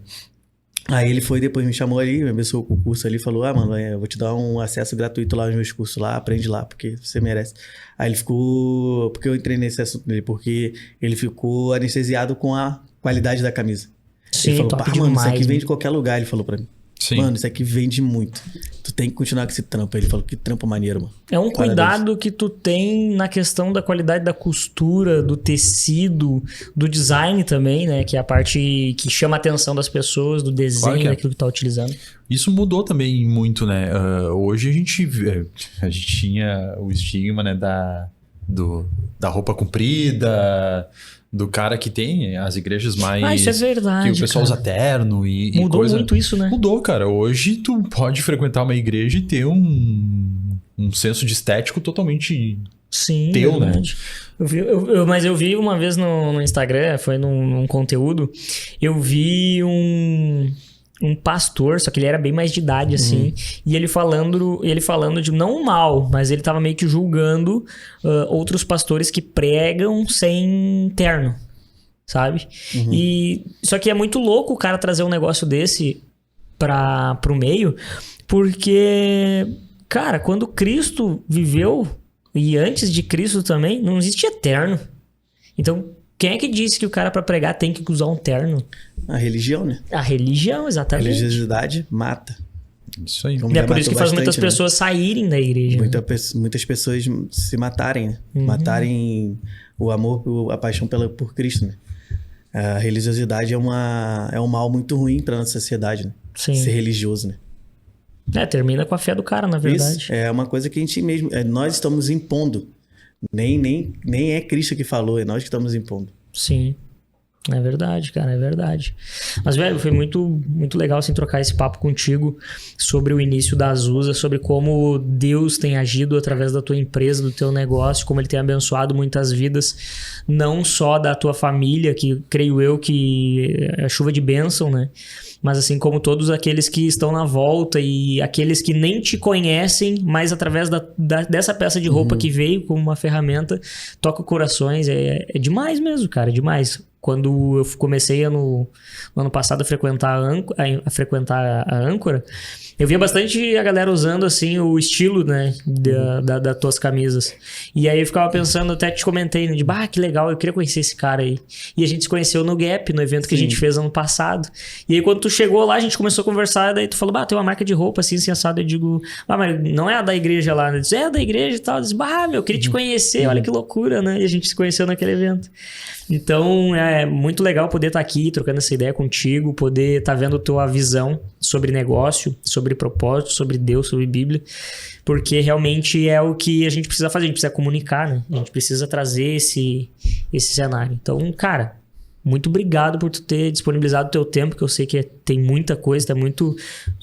Aí ele foi, depois me chamou ali, me abençoou com o curso ali, falou, mano, eu vou te dar um acesso gratuito lá aos meus cursos lá, aprende lá, porque você merece. Aí ele ficou, porque eu entrei nesse assunto dele, porque ele ficou anestesiado com a qualidade da camisa. Sim, ele falou, top mano, isso aqui demais, vem de qualquer lugar, ele falou pra mim. Sim. Mano, isso aqui vende muito. Tu tem que continuar com esse trampo. Aí ele falou, que trampo maneiro, mano. É um Parabéns. cuidado que tu tem na questão da qualidade da costura, do tecido, do design também, né? Que é a parte que chama a atenção das pessoas, do desenho, Claro que é. daquilo que tu tá utilizando. Isso mudou também muito, né? Hoje a gente tinha o estigma, né, da roupa comprida, do cara que tem as igrejas mais... Isso é verdade, que o pessoal cara. usa terno e Mudou coisa... muito isso, né? Mudou, cara. Hoje tu pode frequentar uma igreja e ter um senso de estético totalmente... Sim, teu, né? verdade. Mas eu vi uma vez no Instagram, foi num conteúdo, eu vi um pastor, só que ele era bem mais de idade, assim, e ele falando de, não mal, mas ele tava meio que julgando outros pastores que pregam sem terno, sabe? E só que é muito louco o cara trazer um negócio desse pro meio, porque, cara, quando Cristo viveu, e antes de Cristo também, não existia terno. Então, quem é que disse que o cara pra pregar tem que usar um terno? A religião, né? A religião, A exatamente. religiosidade mata. Isso aí. Como E é já por isso que matou faz muitas bastante, né? pessoas saírem da igreja. né? Muitas pessoas se matarem, né? Matarem o amor, a paixão por Cristo, né? A religiosidade é um mal muito ruim pra nossa sociedade, né? Sim. Ser religioso, né? Termina com a fé do cara, na verdade. Isso é uma coisa que a gente mesmo... nós estamos impondo. Nem é Cristo que falou, é nós que estamos impondo. Sim. É verdade, cara, é verdade. Mas, velho, foi muito, muito legal assim, trocar esse papo contigo sobre o início da Azusa, sobre como Deus tem agido através da tua empresa, do teu negócio, como ele tem abençoado muitas vidas, não só da tua família, que creio eu que é chuva de bênção, né? Mas assim como todos aqueles que estão na volta e aqueles que nem te conhecem, mas através dessa peça de roupa que veio como uma ferramenta, toca corações. É demais mesmo, cara, é demais. Quando eu comecei no ano passado a frequentar a Âncora, eu via bastante a galera usando assim o estilo, né, das tuas camisas. E aí eu ficava pensando, até te comentei, né, de que legal, eu queria conhecer esse cara aí. E a gente se conheceu no Gap, no evento que a gente fez ano passado. E aí quando tu chegou lá, a gente começou a conversar, daí tu falou, tem uma marca de roupa assim, assado. Eu digo, mas não é a da igreja lá, né? Eu disse, é a da igreja e tal. Eu disse, eu queria te conhecer, olha que loucura, né? E a gente se conheceu naquele evento. Então, é muito legal poder estar aqui trocando essa ideia contigo, poder estar vendo a tua visão sobre negócio, sobre propósito, sobre Deus, sobre Bíblia, porque realmente é o que a gente precisa fazer, a gente precisa comunicar, né? A gente precisa trazer esse cenário. Então, cara, muito obrigado por tu ter disponibilizado o teu tempo, que eu sei que tem muita coisa, tá muito...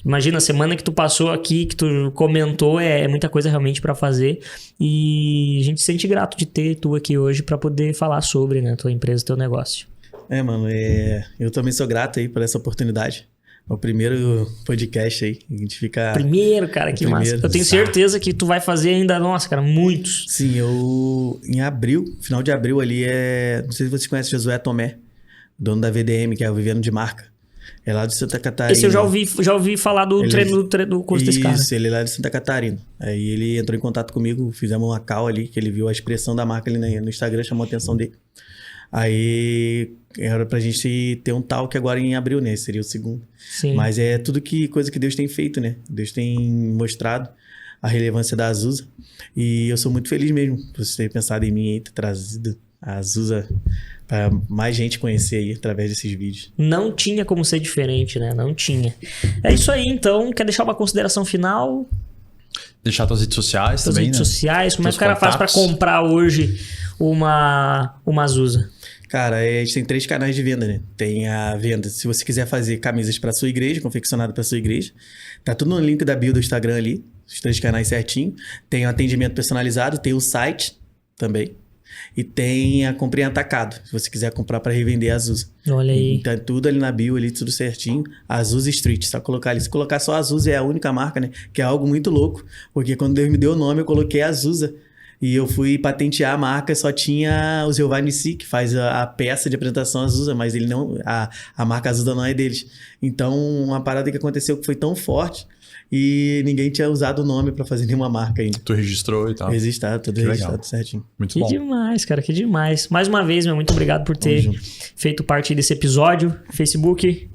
Imagina, a semana que tu passou aqui, que tu comentou, é muita coisa realmente pra fazer, e a gente se sente grato de ter tu aqui hoje pra poder falar sobre, né, tua empresa, teu negócio. Mano, eu também sou grato aí por essa oportunidade. O primeiro podcast aí, a gente fica... Primeiro, cara, que massa. Eu tenho certeza que tu vai fazer ainda, nossa, cara, muitos. Sim, em abril, final de abril ali, não sei se vocês conhecem Josué Tomé, dono da VDM, que é o Vivendo de Marca. É lá de Santa Catarina. Esse eu já ouvi falar do treino do curso desse cara. Isso, ele é lá de Santa Catarina. Aí ele entrou em contato comigo, fizemos uma call ali, que ele viu a expressão da marca ali no Instagram, chamou a atenção dele. Aí era pra gente ter um talk agora em abril, né? Seria o segundo. Sim. Mas é tudo coisa que Deus tem feito, né? Deus tem mostrado a relevância da Azusa. E eu sou muito feliz mesmo por você ter pensado em mim e ter trazido a Azusa para mais gente conhecer aí através desses vídeos. Não tinha como ser diferente, né? Não tinha. É isso aí, então. Quer deixar uma consideração final? Deixar tuas redes sociais Suas também, redes né? sociais. Como é que o cara faz pra contatos. comprar hoje uma Azusa? Cara, a gente tem 3 canais de venda, né? Tem a venda, se você quiser fazer camisas para sua igreja, confeccionado para sua igreja, tá tudo no link da bio do Instagram ali, os 3 canais certinho. Tem o atendimento personalizado, tem o site também. E tem a compra em atacado, se você quiser comprar para revender a Azusa. Olha aí. Tá tudo ali na bio, ali tudo certinho. Azusa Street, só colocar ali. Se colocar só Azusa é a única marca, né? Que é algo muito louco, porque quando Deus me deu o nome, eu coloquei Azusa. E eu fui patentear a marca, só tinha o Giovanni Si, que faz a peça de apresentação Azusa, mas ele não, a marca Azusa não é deles. Então, uma parada que aconteceu que foi tão forte e ninguém tinha usado o nome pra fazer nenhuma marca ainda. Tu registrou e tal. Registrado, tudo Que registrado legal. certinho. Muito Que bom. demais, cara, que demais. Mais uma vez, meu, muito obrigado por ter Tamo junto. feito parte desse episódio. Facebook,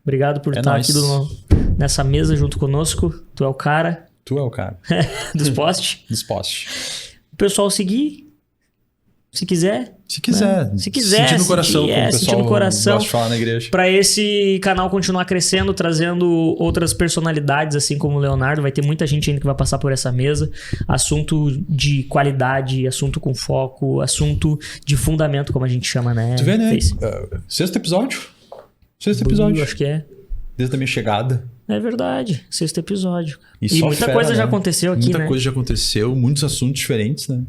obrigado por É estar nóis. aqui nessa mesa junto conosco. Tu é o cara Tu é o cara dos posts. dos posts. O pessoal seguir, se quiser. Se quiser. Se quiser, Sentir no coração, sentir, como o sentir pessoal no coração. gosta de falar na igreja. Para esse canal continuar crescendo, trazendo outras personalidades, assim como o Leonardo, vai ter muita gente ainda que vai passar por essa mesa. Assunto de qualidade, assunto com foco, assunto de fundamento, como a gente chama, né? Tu vê, né? Face. Sexto episódio. Sexto episódio. Acho que é. Desde a minha chegada. É verdade. 6º episódio. E só muita fera, coisa né? já aconteceu aqui, Muita né? coisa já aconteceu, muitos assuntos diferentes, né?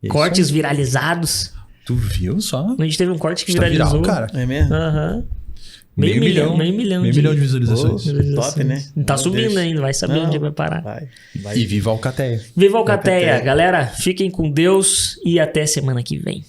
E é Cortes isso aí. viralizados. Tu viu só? A gente teve um corte que Está viralizou. viral, cara. É mesmo? Aham. Meio milhão de visualizações. Top, né? Tá Meu subindo Deus. ainda, vai saber Não, onde vai parar. Vai. E viva a Alcateia. Viva a Alcateia, Alcateia. galera. Fiquem com Deus e até semana que vem.